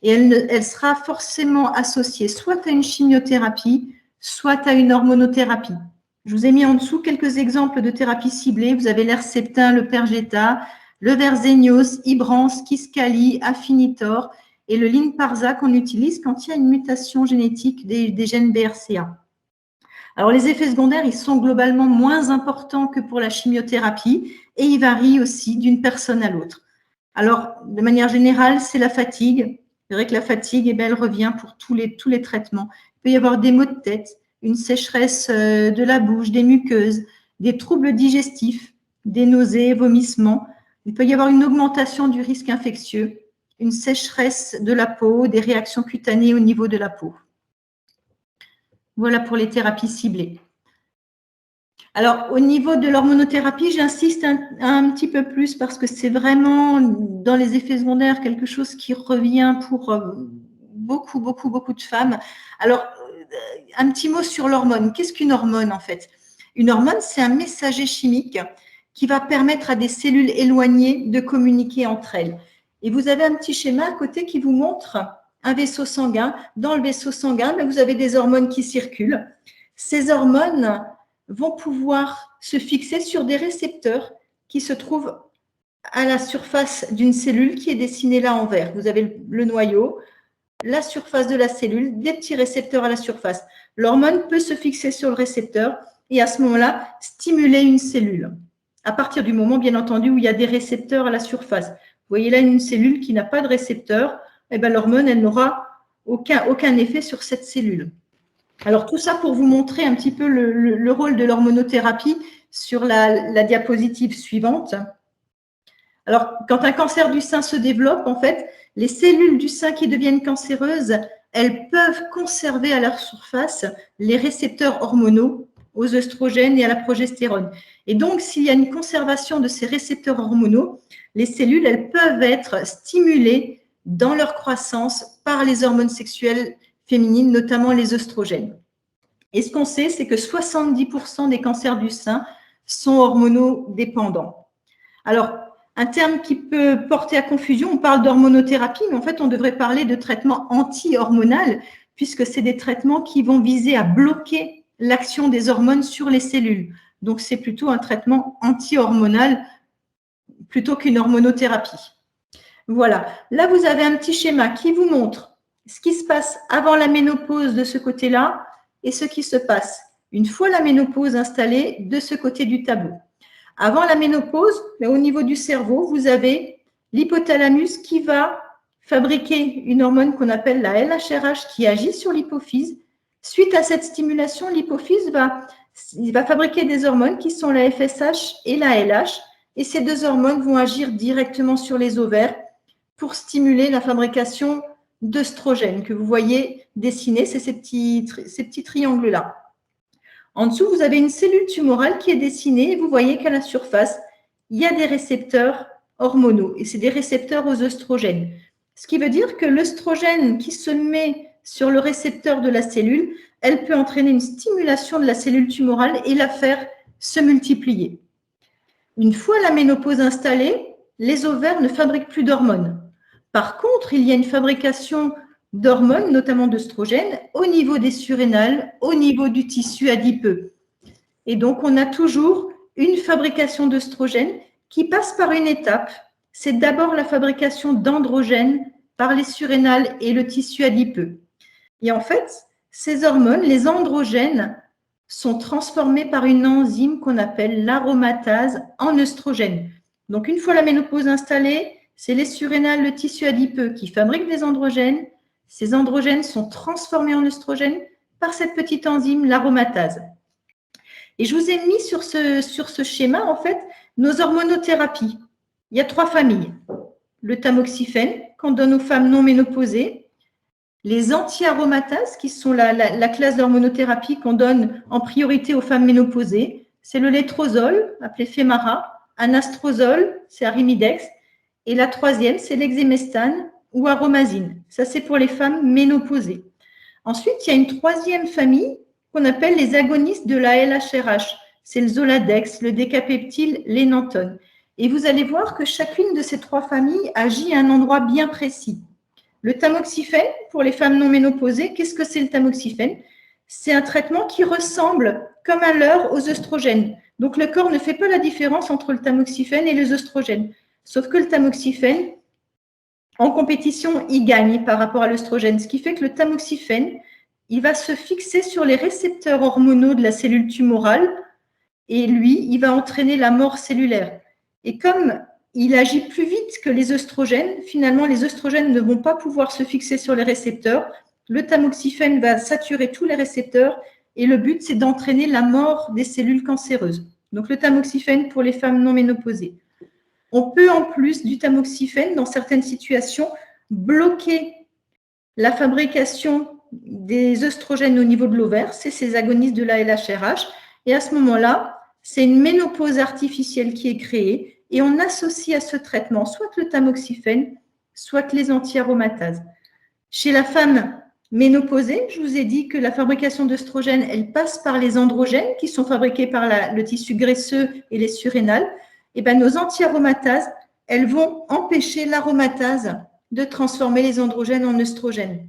Et elle sera forcément associée soit à une chimiothérapie, soit à une hormonothérapie. Je vous ai mis en dessous quelques exemples de thérapies ciblées. Vous avez l'Herceptin, le Perjeta, le Verzenio, Ibrance, Kisqali, Afinitor et le Lynparza qu'on utilise quand il y a une mutation génétique des gènes BRCA. Alors, les effets secondaires, ils sont globalement moins importants que pour la chimiothérapie et ils varient aussi d'une personne à l'autre. Alors, de manière générale, c'est la fatigue. C'est vrai que la fatigue, elle revient pour tous les traitements. Il peut y avoir des maux de tête, une sécheresse de la bouche, des muqueuses, des troubles digestifs, des nausées, vomissements. Il peut y avoir une augmentation du risque infectieux, une sécheresse de la peau, des réactions cutanées au niveau de la peau. Voilà pour les thérapies ciblées. Alors, au niveau de l'hormonothérapie, j'insiste un petit peu plus parce que c'est vraiment, dans les effets secondaires, quelque chose qui revient pour beaucoup de femmes. Alors, un petit mot sur l'hormone. Qu'est-ce qu'une hormone, en fait? Une hormone, c'est un messager chimique qui va permettre à des cellules éloignées de communiquer entre elles. Et vous avez un petit schéma à côté qui vous montre un vaisseau sanguin. Dans le vaisseau sanguin, vous avez des hormones qui circulent. Ces hormones vont pouvoir se fixer sur des récepteurs qui se trouvent à la surface d'une cellule qui est dessinée là en vert. Vous avez le noyau, la surface de la cellule, des petits récepteurs à la surface. L'hormone peut se fixer sur le récepteur et à ce moment-là, stimuler une cellule. À partir du moment, bien entendu, où il y a des récepteurs à la surface. Vous voyez là une cellule qui n'a pas de récepteur, l'hormone, elle n'aura aucun effet sur cette cellule. Alors, tout ça pour vous montrer un petit peu le rôle de l'hormonothérapie sur la diapositive suivante. Alors, quand un cancer du sein se développe, en fait, les cellules du sein qui deviennent cancéreuses, elles peuvent conserver à leur surface les récepteurs hormonaux aux œstrogènes et à la progestérone. Et donc, s'il y a une conservation de ces récepteurs hormonaux, les cellules, elles peuvent être stimulées dans leur croissance par les hormones sexuelles féminines, notamment les œstrogènes. Et ce qu'on sait, c'est que 70% des cancers du sein sont hormonodépendants. Alors, un terme qui peut porter à confusion, on parle d'hormonothérapie, mais en fait, on devrait parler de traitement anti-hormonal, puisque c'est des traitements qui vont viser à bloquer l'action des hormones sur les cellules. Donc, c'est plutôt un traitement anti-hormonal plutôt qu'une hormonothérapie. Voilà. Là, vous avez un petit schéma qui vous montre ce qui se passe avant la ménopause de ce côté-là et ce qui se passe une fois la ménopause installée de ce côté du tableau. Avant la ménopause, au niveau du cerveau, vous avez l'hypothalamus qui va fabriquer une hormone qu'on appelle la LHRH qui agit sur l'hypophyse. Suite à cette stimulation, l'hypophyse va fabriquer des hormones qui sont la FSH et la LH. Et ces deux hormones vont agir directement sur les ovaires pour stimuler la fabrication d'œstrogènes que vous voyez dessiner, c'est ces petits triangles-là. En dessous, vous avez une cellule tumorale qui est dessinée et vous voyez qu'à la surface, il y a des récepteurs hormonaux et c'est des récepteurs aux œstrogènes. Ce qui veut dire que l'œstrogène qui se met sur le récepteur de la cellule, elle peut entraîner une stimulation de la cellule tumorale et la faire se multiplier. Une fois la ménopause installée, les ovaires ne fabriquent plus d'hormones. Par contre, il y a une fabrication d'hormones, notamment d'œstrogènes, au niveau des surrénales, au niveau du tissu adipeux. Et donc, on a toujours une fabrication d'œstrogènes qui passe par une étape. C'est d'abord la fabrication d'androgènes par les surrénales et le tissu adipeux. Et en fait, ces hormones, les androgènes, sont transformés par une enzyme qu'on appelle l'aromatase en œstrogènes. Donc, une fois la ménopause installée, c'est les surrénales, le tissu adipeux qui fabriquent des androgènes. Ces androgènes sont transformés en œstrogènes par cette petite enzyme, l'aromatase. Et je vous ai mis sur ce schéma, en fait, nos hormonothérapies. Il y a 3 familles. Le tamoxifène, qu'on donne aux femmes non ménopausées. Les anti-aromatases, qui sont la classe d'hormonothérapie qu'on donne en priorité aux femmes ménopausées. C'est le létrozole, appelé Femara, anastrozole, c'est Arimidex. Et la 3e, c'est l'exemestane ou aromazine. Ça, c'est pour les femmes ménopausées. Ensuite, il y a une 3e famille qu'on appelle les agonistes de la LHRH. C'est le Zoladex, le décapeptyle, l'énantone. Et vous allez voir que chacune de ces 3 familles agit à un endroit bien précis. Le tamoxifène, pour les femmes non ménopausées, qu'est-ce que c'est le tamoxifène? C'est un traitement qui ressemble, comme à l'heure, aux œstrogènes. Donc, le corps ne fait pas la différence entre le tamoxifène et les œstrogènes. Sauf que le tamoxifène, en compétition, il gagne par rapport à l'œstrogène. Ce qui fait que le tamoxifène, il va se fixer sur les récepteurs hormonaux de la cellule tumorale et lui, il va entraîner la mort cellulaire. Et comme il agit plus vite que les œstrogènes, finalement, les œstrogènes ne vont pas pouvoir se fixer sur les récepteurs. Le tamoxifène va saturer tous les récepteurs et le but, c'est d'entraîner la mort des cellules cancéreuses. Donc, le tamoxifène pour les femmes non ménopausées. On peut, en plus du tamoxifène, dans certaines situations, bloquer la fabrication des œstrogènes au niveau de l'ovaire. C'est ces agonistes de la LHRH. Et à ce moment-là, c'est une ménopause artificielle qui est créée et on associe à ce traitement soit le tamoxifène, soit les anti-aromatases. Chez la femme ménopausée, je vous ai dit que la fabrication d'œstrogènes, elle passe par les androgènes qui sont fabriqués par le tissu graisseux et les surrénales. Et bien, nos anti-aromatases, elles vont empêcher l'aromatase de transformer les androgènes en œstrogènes.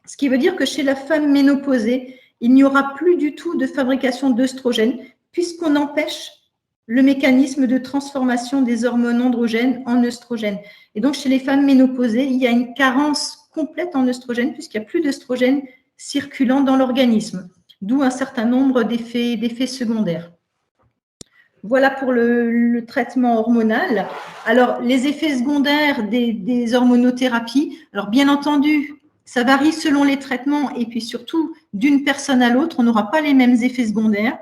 Ce qui veut dire que chez la femme ménopausée, il n'y aura plus du tout de fabrication d'œstrogènes puisqu'on empêche le mécanisme de transformation des hormones androgènes en œstrogènes. Et donc, chez les femmes ménopausées, il y a une carence complète en œstrogènes puisqu'il n'y a plus d'œstrogènes circulant dans l'organisme, d'où un certain nombre d'effets secondaires. Voilà pour le traitement hormonal. Alors, les effets secondaires des hormonothérapies, alors bien entendu, ça varie selon les traitements et puis surtout, d'une personne à l'autre, on n'aura pas les mêmes effets secondaires.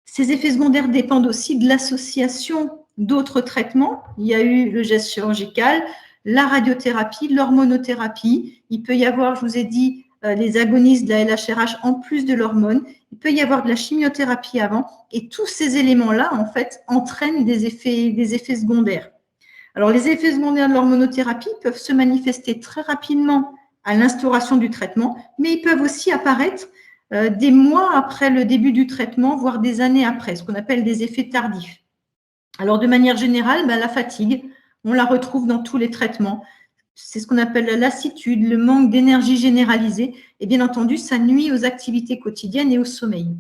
Ces effets secondaires dépendent aussi de l'association d'autres traitements. Il y a eu le geste chirurgical, la radiothérapie, l'hormonothérapie. Il peut y avoir, je vous ai dit, les agonistes de la LHRH en plus de l'hormone. Il peut y avoir de la chimiothérapie avant. Et tous ces éléments-là, en fait, entraînent des effets secondaires. Alors, les effets secondaires de l'hormonothérapie peuvent se manifester très rapidement à l'instauration du traitement, mais ils peuvent aussi apparaître des mois après le début du traitement, voire des années après, ce qu'on appelle des effets tardifs. Alors, de manière générale, la fatigue, on la retrouve dans tous les traitements. c'est ce qu'on appelle la lassitude, le manque d'énergie généralisée. Et bien entendu, ça nuit aux activités quotidiennes et au sommeil.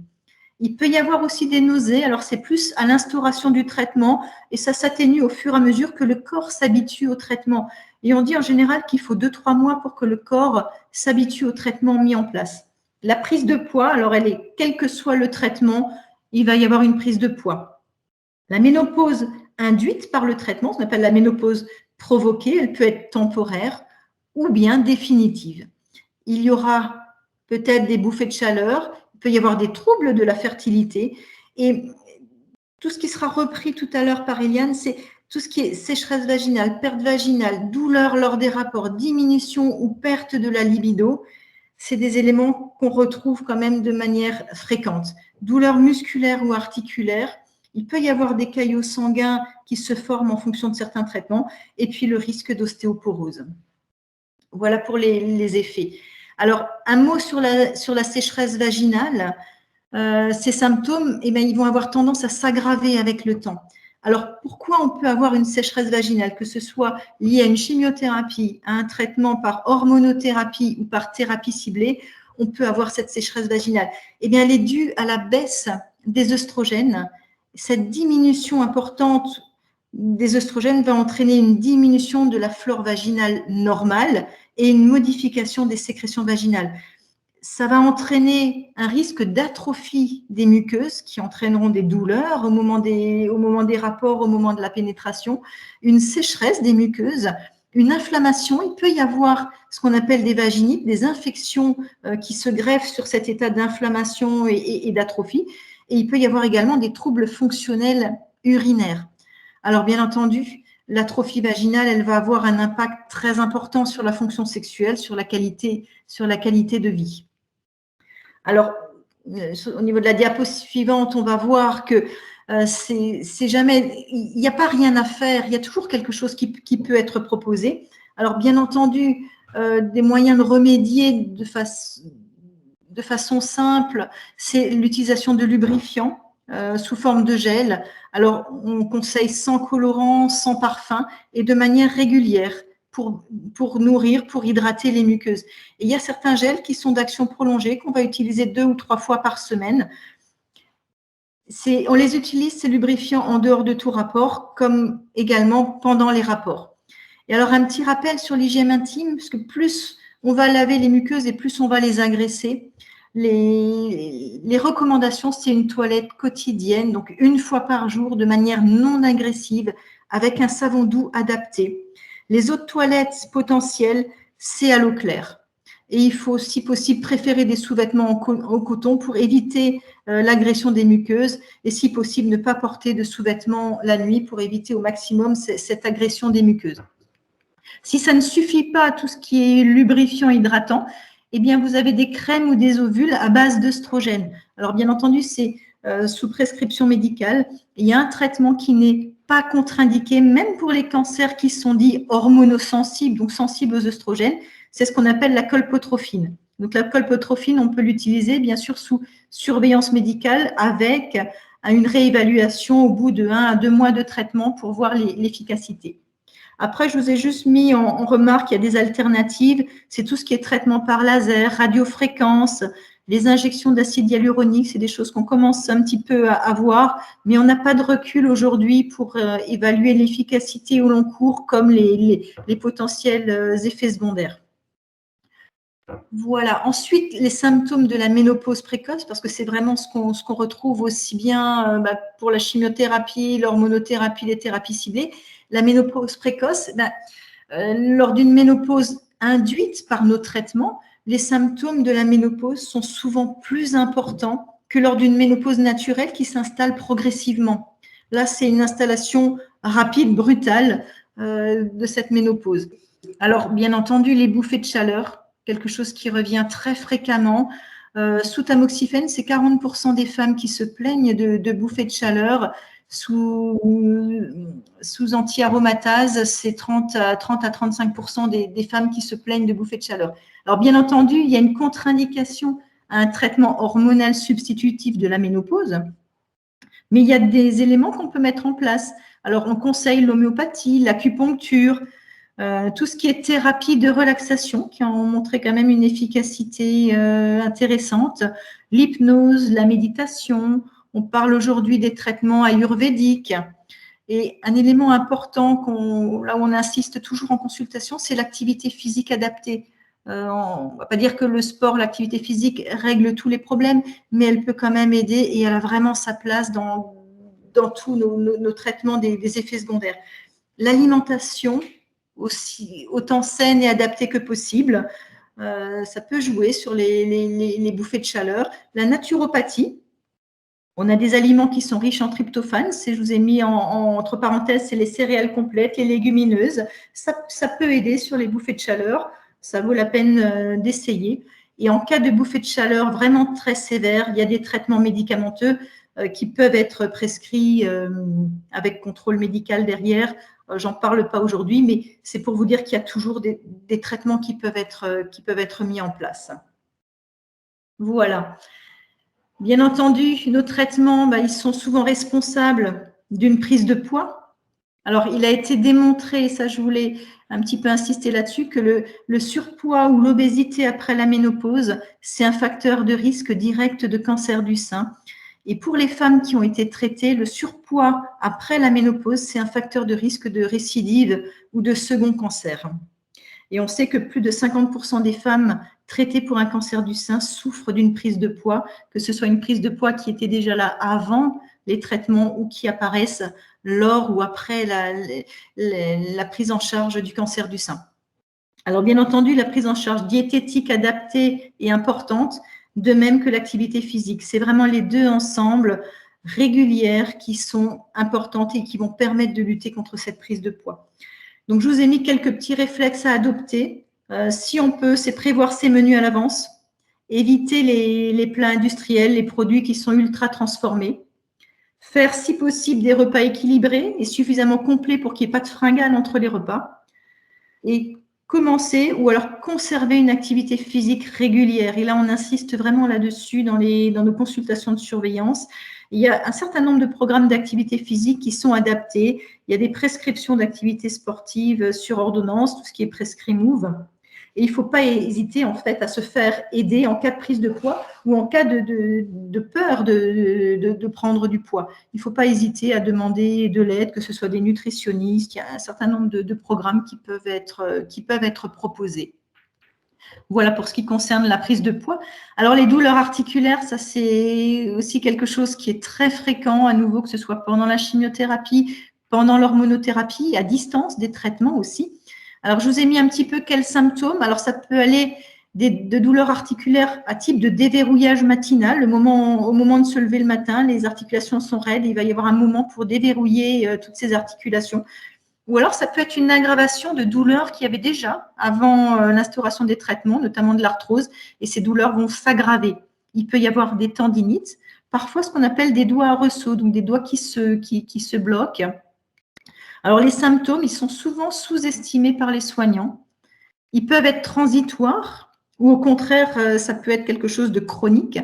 Il peut y avoir aussi des nausées. Alors, c'est plus à l'instauration du traitement et ça s'atténue au fur et à mesure que le corps s'habitue au traitement. Et on dit en général qu'il faut 2-3 mois pour que le corps s'habitue au traitement mis en place. La prise de poids, alors elle est, quel que soit le traitement, il va y avoir une prise de poids. La ménopause induite par le traitement, ce qu'on appelle la ménopause provoquée, elle peut être temporaire ou bien définitive. Il y aura peut-être des bouffées de chaleur, il peut y avoir des troubles de la fertilité et tout ce qui sera repris tout à l'heure par Eliane, c'est tout ce qui est sécheresse vaginale, perte vaginale, douleur lors des rapports, diminution ou perte de la libido. C'est des éléments qu'on retrouve quand même de manière fréquente. Douleur musculaire ou articulaire, il peut y avoir des caillots sanguins qui se forment en fonction de certains traitements et puis le risque d'ostéoporose. Voilà pour les effets. Alors, un mot sur la sécheresse vaginale. Ces symptômes, eh bien, ils vont avoir tendance à s'aggraver avec le temps. Alors, pourquoi on peut avoir une sécheresse vaginale, que ce soit lié à une chimiothérapie, à un traitement par hormonothérapie ou par thérapie ciblée, on peut avoir cette sécheresse vaginale? Eh bien, elle est due à la baisse des œstrogènes. Cette diminution importante des œstrogènes va entraîner une diminution de la flore vaginale normale et une modification des sécrétions vaginales. Ça va entraîner un risque d'atrophie des muqueuses qui entraîneront des douleurs au moment des rapports, au moment de la pénétration, une sécheresse des muqueuses, une inflammation. Il peut y avoir ce qu'on appelle des vaginites, des infections qui se greffent sur cet état d'inflammation et d'atrophie. Et il peut y avoir également des troubles fonctionnels urinaires. Alors, bien entendu, l'atrophie vaginale, elle va avoir un impact très important sur la fonction sexuelle, sur la qualité de vie. Alors, au niveau de la diapo suivante, on va voir que c'est jamais, il n'y a pas rien à faire, il y a toujours quelque chose qui peut être proposé. Alors, bien entendu, des moyens de remédier de façon simple, c'est l'utilisation de lubrifiants sous forme de gel. Alors, on conseille sans colorant, sans parfum et de manière régulière pour nourrir, pour hydrater les muqueuses. Et il y a certains gels qui sont d'action prolongée, qu'on va utiliser 2 ou 3 fois par semaine. On les utilise, ces lubrifiants, en dehors de tout rapport, comme également pendant les rapports. Et alors, un petit rappel sur l'hygiène intime, parce que plus on va laver les muqueuses et plus on va les agresser. Les recommandations, c'est une toilette quotidienne, donc 1 fois par jour, de manière non agressive, avec un savon doux adapté. Les eaux de toilette potentielles, c'est à l'eau claire. Et il faut, si possible, préférer des sous-vêtements en coton pour éviter l'agression des muqueuses et, si possible, ne pas porter de sous-vêtements la nuit pour éviter au maximum cette agression des muqueuses. Si ça ne suffit pas à tout ce qui est lubrifiant, hydratant, eh bien, vous avez des crèmes ou des ovules à base d'œstrogène. Alors, bien entendu, c'est sous prescription médicale. Il y a un traitement qui n'est pas contre-indiqué, même pour les cancers qui sont dits hormonosensibles, donc sensibles aux œstrogènes. C'est ce qu'on appelle la colpotrophine. Donc, la colpotrophine, on peut l'utiliser, bien sûr, sous surveillance médicale avec une réévaluation au bout de 1 à 2 mois de traitement pour voir l'efficacité. Après, je vous ai juste mis en remarque qu'il y a des alternatives. C'est tout ce qui est traitement par laser, radiofréquence, les injections d'acide hyaluronique. C'est des choses qu'on commence un petit peu à voir, mais on n'a pas de recul aujourd'hui pour évaluer l'efficacité au long cours comme les potentiels effets secondaires. Voilà. Ensuite, les symptômes de la ménopause précoce, parce que c'est vraiment ce qu'on retrouve aussi bien pour la chimiothérapie, l'hormonothérapie, les thérapies ciblées. La ménopause précoce, lors d'une ménopause induite par nos traitements, les symptômes de la ménopause sont souvent plus importants que lors d'une ménopause naturelle qui s'installe progressivement. Là, c'est une installation rapide, brutale de cette ménopause. Alors, bien entendu, les bouffées de chaleur, quelque chose qui revient très fréquemment. Sous tamoxifène, c'est 40% des femmes qui se plaignent de bouffées de chaleur. Sous anti-aromatase, c'est 30 à 35% des femmes qui se plaignent de bouffées de chaleur. Alors, bien entendu, il y a une contre-indication à un traitement hormonal substitutif de la ménopause, mais il y a des éléments qu'on peut mettre en place. Alors, on conseille l'homéopathie, l'acupuncture, tout ce qui est thérapie de relaxation, qui ont montré quand même une efficacité intéressante, l'hypnose, la méditation. On parle aujourd'hui des traitements ayurvédiques. Et un élément important, là où on insiste toujours en consultation, c'est l'activité physique adaptée. On ne va pas dire que le sport, l'activité physique règle tous les problèmes, mais elle peut quand même aider et elle a vraiment sa place dans tous nos traitements des effets secondaires. L'alimentation, aussi autant saine et adaptée que possible, ça peut jouer sur les bouffées de chaleur. La naturopathie, on a des aliments qui sont riches en tryptophane. Je vous ai mis entre parenthèses, c'est les céréales complètes, les légumineuses. Ça peut aider sur les bouffées de chaleur. Ça vaut la peine d'essayer. Et en cas de bouffée de chaleur vraiment très sévère, il y a des traitements médicamenteux qui peuvent être prescrits avec contrôle médical derrière. J'en parle pas aujourd'hui, mais c'est pour vous dire qu'il y a toujours des traitements qui peuvent être mis en place. Voilà. Bien entendu, nos traitements, ils sont souvent responsables d'une prise de poids. Alors, il a été démontré, et ça je voulais un petit peu insister là-dessus, que le surpoids ou l'obésité après la ménopause, c'est un facteur de risque direct de cancer du sein. Et pour les femmes qui ont été traitées, le surpoids après la ménopause, c'est un facteur de risque de récidive ou de second cancer. Et on sait que plus de 50% des femmes traitées pour un cancer du sein souffrent d'une prise de poids, que ce soit une prise de poids qui était déjà là avant les traitements ou qui apparaissent lors ou après la prise en charge du cancer du sein. Alors, bien entendu, la prise en charge diététique adaptée est importante, de même que l'activité physique. C'est vraiment les deux ensemble, régulières, qui sont importantes et qui vont permettre de lutter contre cette prise de poids. Donc, je vous ai mis quelques petits réflexes à adopter. Si on peut, c'est prévoir ses menus à l'avance, éviter les plats industriels, les produits qui sont ultra transformés, faire si possible des repas équilibrés et suffisamment complets pour qu'il n'y ait pas de fringales entre les repas, et commencer ou alors conserver une activité physique régulière. Et là, on insiste vraiment là-dessus dans nos consultations de surveillance. Il y a un certain nombre de programmes d'activité physique qui sont adaptés. Il y a des prescriptions d'activités sportives sur ordonnance, tout ce qui est prescrit Move. Et il ne faut pas hésiter en fait à se faire aider en cas de prise de poids ou en cas de peur de prendre du poids. Il ne faut pas hésiter à demander de l'aide, que ce soit des nutritionnistes. Il y a un certain nombre de programmes qui peuvent être proposés. Voilà pour ce qui concerne la prise de poids. Alors, les douleurs articulaires, ça, c'est aussi quelque chose qui est très fréquent, à nouveau, que ce soit pendant la chimiothérapie, pendant l'hormonothérapie, à distance, des traitements aussi. Alors, je vous ai mis un petit peu quels symptômes. Alors, ça peut aller de douleurs articulaires à type de déverrouillage matinal. Au moment de se lever le matin, les articulations sont raides. Il va y avoir un moment pour déverrouiller toutes ces articulations. Ou alors, ça peut être une aggravation de douleurs qu'il y avait déjà avant l'instauration des traitements, notamment de l'arthrose, et ces douleurs vont s'aggraver. Il peut y avoir des tendinites, parfois ce qu'on appelle des doigts à ressaut, donc des doigts qui se bloquent. Alors, les symptômes, ils sont souvent sous-estimés par les soignants. Ils peuvent être transitoires ou au contraire, ça peut être quelque chose de chronique.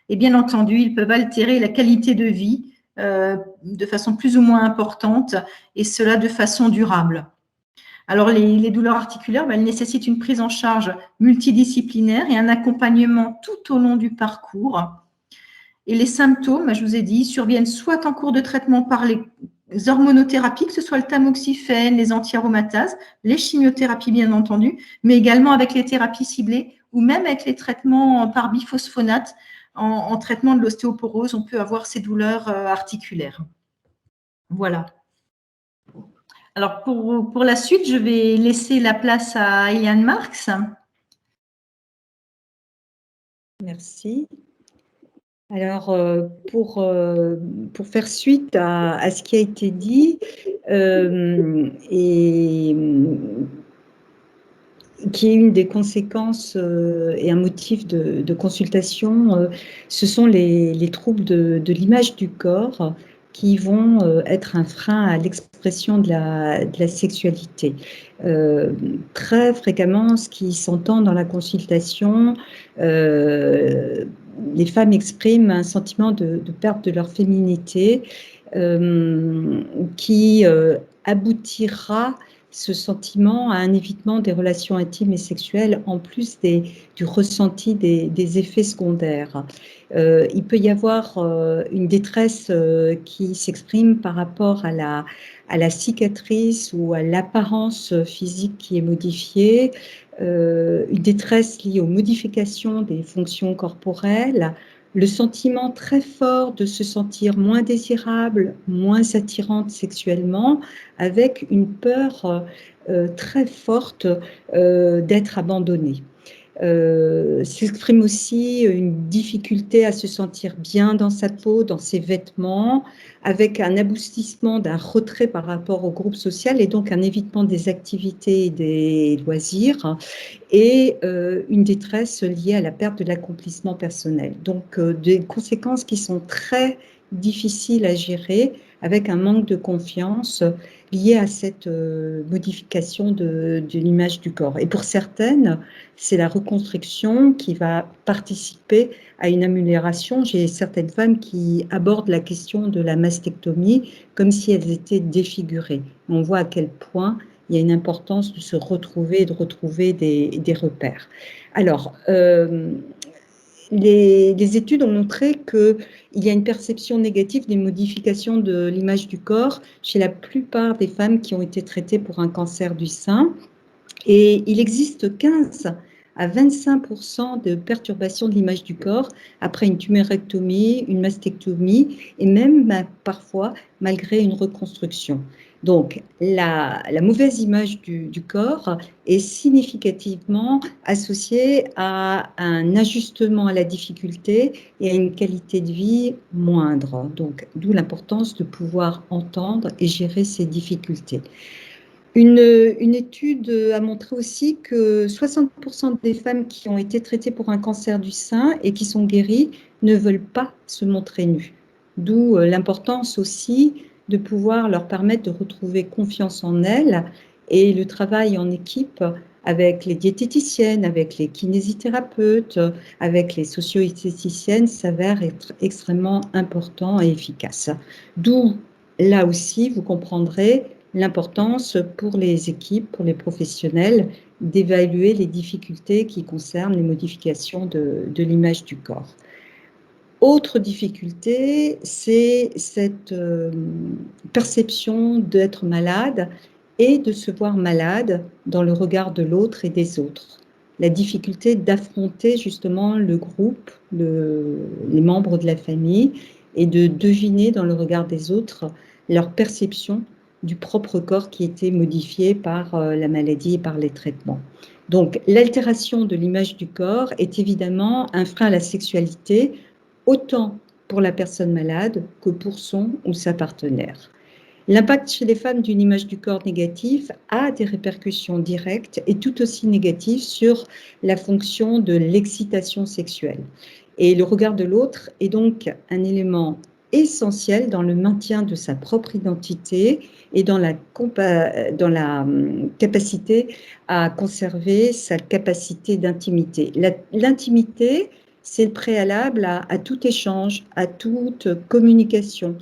Et bien entendu, ils peuvent altérer la qualité de vie de façon plus ou moins importante et cela de façon durable. Alors, les douleurs articulaires, elles nécessitent une prise en charge multidisciplinaire et un accompagnement tout au long du parcours. Et les symptômes, je vous ai dit, surviennent soit en cours de traitement par les hormonothérapies, que ce soit le tamoxifène, les anti-aromatases, les chimiothérapies bien entendu, mais également avec les thérapies ciblées ou même avec les traitements par biphosphonate. En traitement de l'ostéoporose, on peut avoir ces douleurs articulaires. Voilà. Alors, pour la suite, je vais laisser la place à Eliane Marx. Merci. Alors, pour faire suite à ce qui a été dit, et qui est une des conséquences et un motif de consultation, ce sont les troubles de l'image du corps qui vont être un frein à l'expression de la sexualité. Très fréquemment, ce qui s'entend dans la consultation, les femmes expriment un sentiment de perte de leur féminité qui aboutira ce sentiment à un évitement des relations intimes et sexuelles, en plus du ressenti des effets secondaires. Il peut y avoir une détresse qui s'exprime par rapport à la cicatrice ou à l'apparence physique qui est modifiée, une détresse liée aux modifications des fonctions corporelles, le sentiment très fort de se sentir moins désirable, moins attirante sexuellement, avec une peur très forte d'être abandonnée. S'exprime aussi une difficulté à se sentir bien dans sa peau, dans ses vêtements, avec un aboutissement d'un retrait par rapport au groupe social et donc un évitement des activités et des loisirs, et une détresse liée à la perte de l'accomplissement personnel. Donc des conséquences qui sont très difficiles à gérer, avec un manque de confiance lié à cette modification de l'image du corps. Et pour certaines, c'est la reconstruction qui va participer à une amélioration. J'ai certaines femmes qui abordent la question de la mastectomie comme si elles étaient défigurées. On voit à quel point il y a une importance de se retrouver et de retrouver des repères. Alors, les études ont montré qu'il y a une perception négative des modifications de l'image du corps chez la plupart des femmes qui ont été traitées pour un cancer du sein. Et il existe 15 à 25% de perturbations de l'image du corps après une tumérectomie, une mastectomie et même parfois malgré une reconstruction. Donc, la mauvaise image du corps est significativement associée à un ajustement à la difficulté et à une qualité de vie moindre. Donc, d'où l'importance de pouvoir entendre et gérer ces difficultés. Une étude a montré aussi que 60% des femmes qui ont été traitées pour un cancer du sein et qui sont guéries ne veulent pas se montrer nues. D'où l'importance aussi de pouvoir leur permettre de retrouver confiance en elles, et le travail en équipe avec les diététiciennes, avec les kinésithérapeutes, avec les socio-esthéticiennes s'avère être extrêmement important et efficace. D'où, là aussi, vous comprendrez l'importance pour les équipes, pour les professionnels, d'évaluer les difficultés qui concernent les modifications de l'image du corps. Autre difficulté, c'est cette perception d'être malade et de se voir malade dans le regard de l'autre et des autres. La difficulté d'affronter justement le groupe, les membres de la famille, et de deviner dans le regard des autres leur perception du propre corps qui était modifié par la maladie et par les traitements. Donc, l'altération de l'image du corps est évidemment un frein à la sexualité, autant pour la personne malade que pour son ou sa partenaire. L'impact chez les femmes d'une image du corps négative a des répercussions directes et tout aussi négatives sur la fonction de l'excitation sexuelle. Et le regard de l'autre est donc un élément essentiel dans le maintien de sa propre identité et dans la capacité à conserver sa capacité d'intimité. L'intimité, c'est le préalable à tout échange, à toute communication.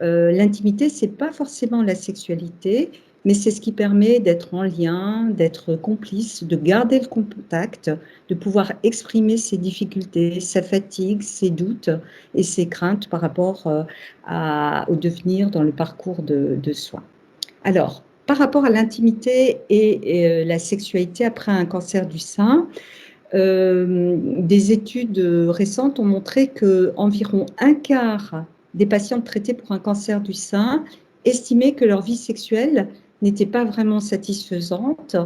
L'intimité, ce n'est pas forcément la sexualité, mais c'est ce qui permet d'être en lien, d'être complice, de garder le contact, de pouvoir exprimer ses difficultés, sa fatigue, ses doutes et ses craintes par rapport au devenir dans le parcours de soins. Alors, par rapport à l'intimité et la sexualité après un cancer du sein, des études récentes ont montré qu'environ un quart des patientes traitées pour un cancer du sein estimaient que leur vie sexuelle n'était pas vraiment satisfaisante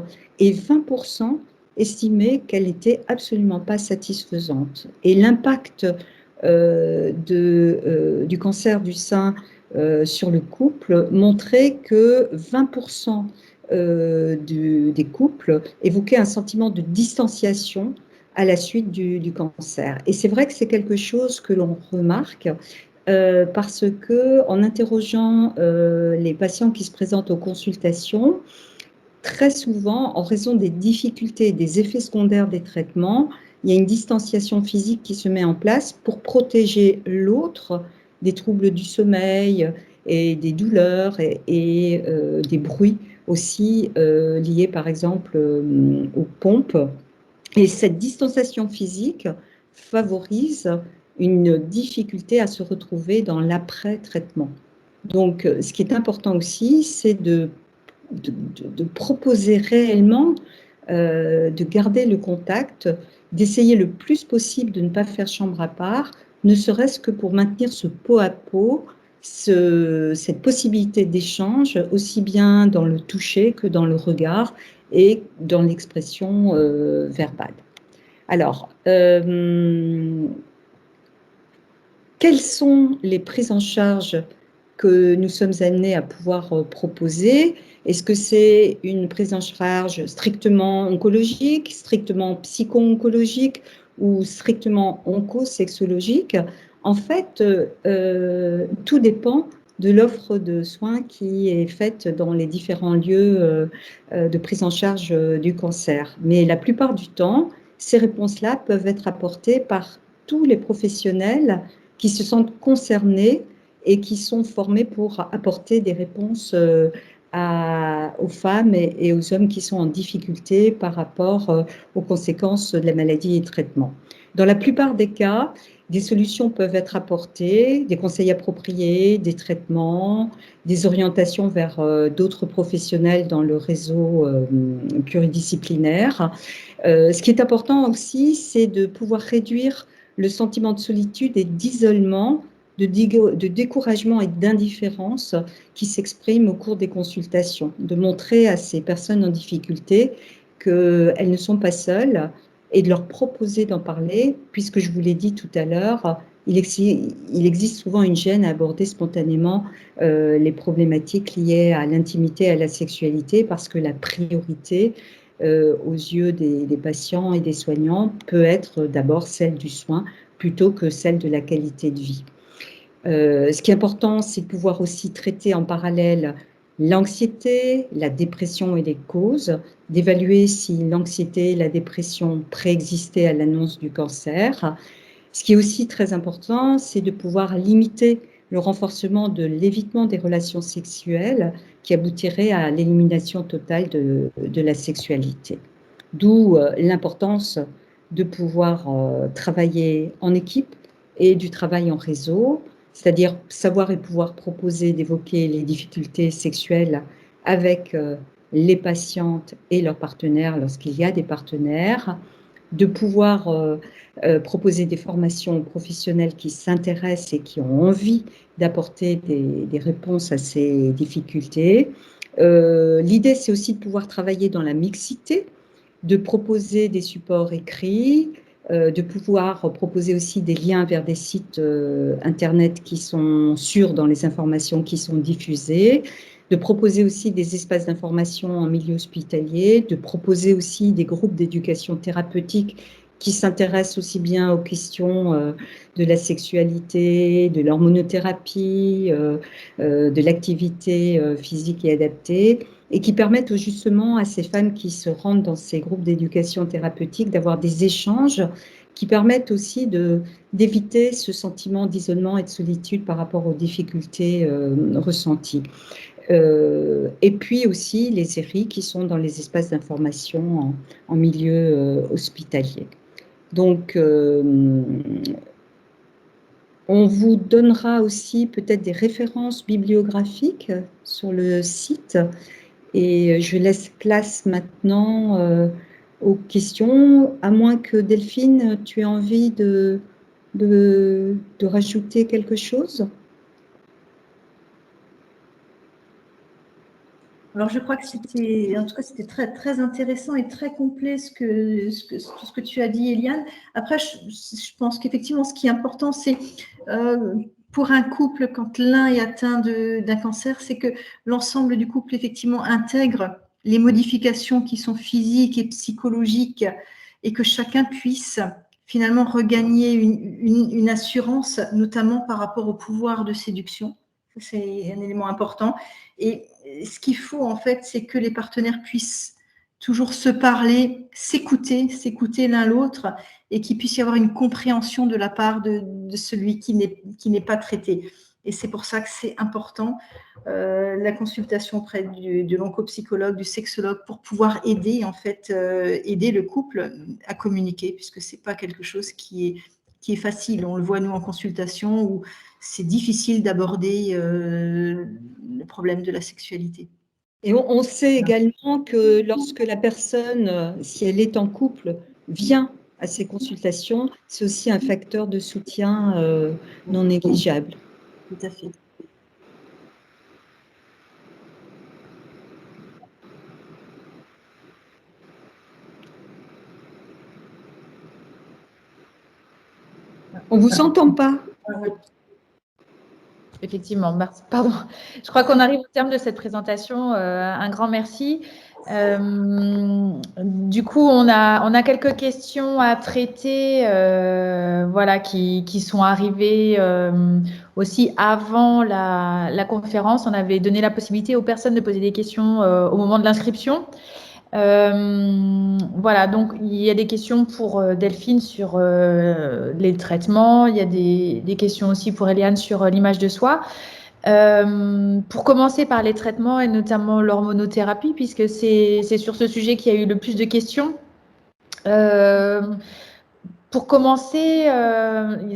et 20% estimaient qu'elle n'était absolument pas satisfaisante. Et l'impact du cancer du sein sur le couple montrait que 20% des couples évoquaient un sentiment de distanciation à la suite du cancer. Et c'est vrai que c'est quelque chose que l'on remarque parce que en interrogeant les patients qui se présentent aux consultations, très souvent, en raison des difficultés et des effets secondaires des traitements, il y a une distanciation physique qui se met en place pour protéger l'autre des troubles du sommeil et des douleurs et des bruits aussi liées par exemple aux pompes. Et cette distanciation physique favorise une difficulté à se retrouver dans l'après-traitement. Donc, ce qui est important aussi, c'est de proposer réellement, de garder le contact, d'essayer le plus possible de ne pas faire chambre à part, ne serait-ce que pour maintenir ce pot à pot, cette possibilité d'échange, aussi bien dans le toucher que dans le regard et dans l'expression verbale. Alors, quelles sont les prises en charge que nous sommes amenés à pouvoir proposer? Est-ce que c'est une prise en charge strictement oncologique, strictement psycho-oncologique ou strictement oncosexologique? En fait, tout dépend de l'offre de soins qui est faite dans les différents lieux de prise en charge du cancer. Mais la plupart du temps, ces réponses-là peuvent être apportées par tous les professionnels qui se sentent concernés et qui sont formés pour apporter des réponses aux femmes et aux hommes qui sont en difficulté par rapport aux conséquences de la maladie et du traitement. Dans la plupart des cas, des solutions peuvent être apportées, des conseils appropriés, des traitements, des orientations vers d'autres professionnels dans le réseau pluridisciplinaire. Ce qui est important aussi, c'est de pouvoir réduire le sentiment de solitude et d'isolement, de découragement et d'indifférence qui s'expriment au cours des consultations, de montrer à ces personnes en difficulté qu'elles ne sont pas seules et de leur proposer d'en parler, puisque je vous l'ai dit tout à l'heure, il existe souvent une gêne à aborder spontanément les problématiques liées à l'intimité et à la sexualité, parce que la priorité aux yeux des patients et des soignants peut être d'abord celle du soin plutôt que celle de la qualité de vie. Ce qui est important, c'est de pouvoir aussi traiter en parallèle l'anxiété, la dépression et les causes, d'évaluer si l'anxiété et la dépression préexistaient à l'annonce du cancer. Ce qui est aussi très important, c'est de pouvoir limiter le renforcement de l'évitement des relations sexuelles qui aboutirait à l'élimination totale de la sexualité. D'où l'importance de pouvoir travailler en équipe et du travail en réseau, c'est-à-dire savoir et pouvoir proposer d'évoquer les difficultés sexuelles avec les patientes et leurs partenaires lorsqu'il y a des partenaires, de pouvoir proposer des formations professionnelles qui s'intéressent et qui ont envie d'apporter des réponses à ces difficultés. L'idée, c'est aussi de pouvoir travailler dans la mixité, de proposer des supports écrits, de pouvoir proposer aussi des liens vers des sites Internet qui sont sûrs dans les informations qui sont diffusées, de proposer aussi des espaces d'information en milieu hospitalier, de proposer aussi des groupes d'éducation thérapeutique qui s'intéressent aussi bien aux questions de la sexualité, de l'hormonothérapie, de l'activité physique et adaptée, et qui permettent justement à ces femmes qui se rendent dans ces groupes d'éducation thérapeutique d'avoir des échanges qui permettent aussi d'éviter ce sentiment d'isolement et de solitude par rapport aux difficultés ressenties. Et puis aussi les séries qui sont dans les espaces d'information en milieu hospitalier. Donc, on vous donnera aussi peut-être des références bibliographiques sur le site. Et je laisse place maintenant aux questions, à moins que Delphine, tu aies envie de rajouter quelque chose. Alors, je crois que c'était, en tout cas, c'était très, très intéressant et très complet tout ce que tu as dit, Eliane. Après, je pense qu'effectivement, ce qui est important, c'est pour un couple, quand l'un est atteint d'un cancer, c'est que l'ensemble du couple, effectivement, intègre les modifications qui sont physiques et psychologiques et que chacun puisse finalement regagner une assurance, notamment par rapport au pouvoir de séduction. C'est un élément important. Et ce qu'il faut, en fait, c'est que les partenaires puissent toujours se parler, s'écouter l'un l'autre et qu'il puisse y avoir une compréhension de la part de celui qui n'est pas traité. Et c'est pour ça que c'est important, la consultation auprès de l'oncopsychologue, du sexologue, pour pouvoir aider, en fait, aider le couple à communiquer, puisque ce n'est pas quelque chose qui est facile. On le voit, nous, en consultation, où c'est difficile d'aborder le problème de la sexualité. Et on sait également que lorsque la personne, si elle est en couple, vient à ces consultations, c'est aussi un facteur de soutien non négligeable. Tout à fait. On ne vous entend pas. Effectivement, merci. Pardon. Je crois qu'on arrive au terme de cette présentation. Un grand merci. Du coup, on a quelques questions à traiter, voilà, qui sont arrivées aussi avant la conférence. On avait donné la possibilité aux personnes de poser des questions au moment de l'inscription. Voilà, donc il y a des questions pour Delphine sur les traitements, il y a des questions aussi pour Eliane sur l'image de soi. Pour commencer par les traitements et notamment l'hormonothérapie, puisque c'est sur ce sujet qu'il y a eu le plus de questions. Pour commencer,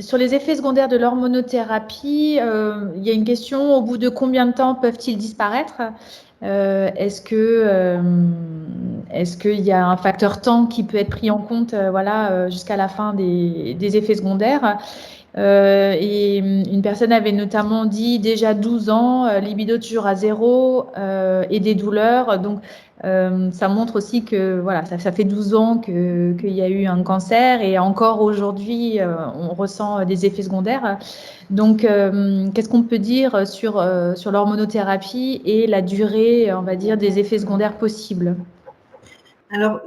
sur les effets secondaires de l'hormonothérapie, il y a une question, au bout de combien de temps peuvent-ils disparaître? Est-ce qu'il y a un facteur temps qui peut être pris en compte voilà, jusqu'à la fin des effets secondaires? Et une personne avait notamment dit déjà 12 ans, libido toujours à 0 et des douleurs. Donc, ça montre aussi que voilà, ça fait 12 ans qu'il y a eu un cancer et encore aujourd'hui, on ressent des effets secondaires. Donc, qu'est-ce qu'on peut dire sur l'hormonothérapie et la durée, on va dire, des effets secondaires possibles? Alors,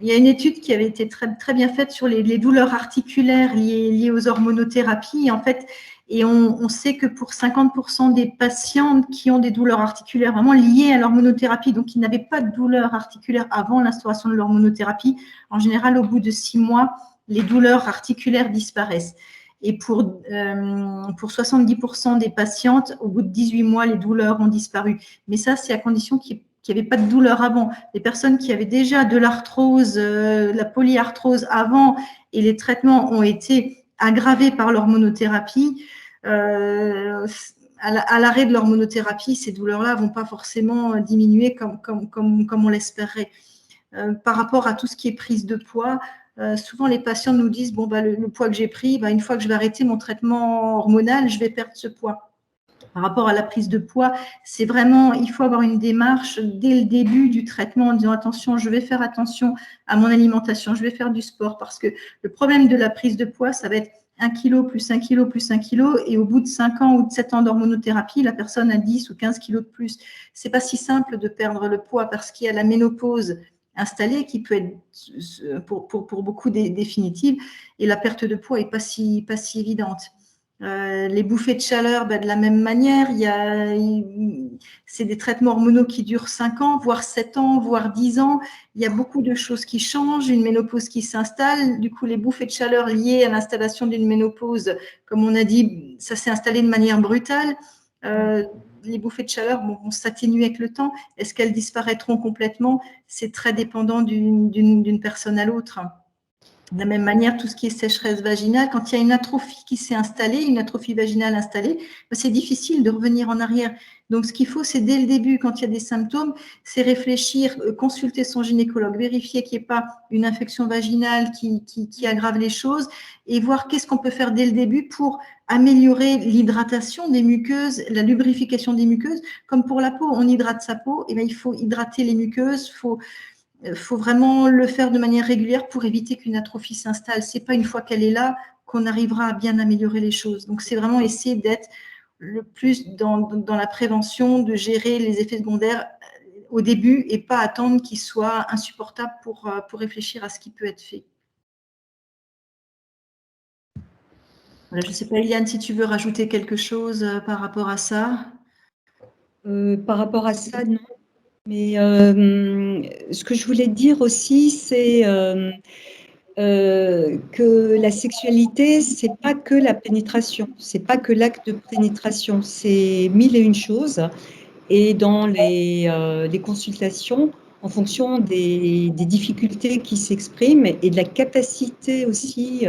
il y a une étude qui avait été très, très bien faite sur les douleurs articulaires liées aux hormonothérapies. En fait, et on sait que pour 50% des patientes qui ont des douleurs articulaires vraiment liées à l'hormonothérapie, donc qui n'avaient pas de douleurs articulaires avant l'instauration de l'hormonothérapie, en général, au bout de 6 mois, les douleurs articulaires disparaissent. Et pour 70% des patientes, au bout de 18 mois, les douleurs ont disparu. Mais ça, c'est à condition qu'il n'y avait pas de douleur avant. Les personnes qui avaient déjà de l'arthrose, la polyarthrose avant, et les traitements ont été aggravés par l'hormonothérapie, à l'arrêt de l'hormonothérapie, ces douleurs-là ne vont pas forcément diminuer comme on l'espérait. Par rapport à tout ce qui est prise de poids, souvent les patients nous disent bon, bah, le poids que j'ai pris, bah, une fois que je vais arrêter mon traitement hormonal, je vais perdre ce poids. Par rapport à la prise de poids, c'est vraiment, il faut avoir une démarche dès le début du traitement en disant attention, je vais faire attention à mon alimentation, je vais faire du sport, parce que le problème de la prise de poids, ça va être 1 kg plus 1 kg plus 1 kg, et au bout de 5 ans ou de 7 ans d'hormonothérapie, la personne a 10 ou 15 kg de plus. C'est pas si simple de perdre le poids parce qu'il y a la ménopause installée qui peut être pour beaucoup définitive, et la perte de poids n'est pas si évidente. Les bouffées de chaleur, de la même manière, c'est des traitements hormonaux qui durent 5 ans, voire 7 ans, voire 10 ans. Il y a beaucoup de choses qui changent, une ménopause qui s'installe. Du coup, les bouffées de chaleur liées à l'installation d'une ménopause, comme on a dit, ça s'est installé de manière brutale. Les bouffées de chaleur vont s'atténuer avec le temps. Est-ce qu'elles disparaîtront complètement? C'est très dépendant d'une personne à l'autre. De la même manière, tout ce qui est sécheresse vaginale, quand il y a une atrophie qui s'est installée, une atrophie vaginale installée, c'est difficile de revenir en arrière. Donc, ce qu'il faut, c'est dès le début, quand il y a des symptômes, c'est réfléchir, consulter son gynécologue, vérifier qu'il n'y ait pas une infection vaginale qui aggrave les choses et voir qu'est-ce qu'on peut faire dès le début pour améliorer l'hydratation des muqueuses, la lubrification des muqueuses. Comme pour la peau, on hydrate sa peau, et bien, il faut hydrater les muqueuses, il faut vraiment le faire de manière régulière pour éviter qu'une atrophie s'installe. Ce n'est pas une fois qu'elle est là qu'on arrivera à bien améliorer les choses. Donc, c'est vraiment essayer d'être le plus dans la prévention, de gérer les effets secondaires au début et pas attendre qu'ils soient insupportables pour réfléchir à ce qui peut être fait. Voilà, je ne sais pas, Eliane, si tu veux rajouter quelque chose par rapport à ça. Par rapport à ça, non. Mais ce que je voulais dire aussi, c'est que la sexualité, c'est pas que la pénétration, c'est pas que l'acte de pénétration, c'est mille et une choses. Et dans les consultations, en fonction des difficultés qui s'expriment et de la capacité aussi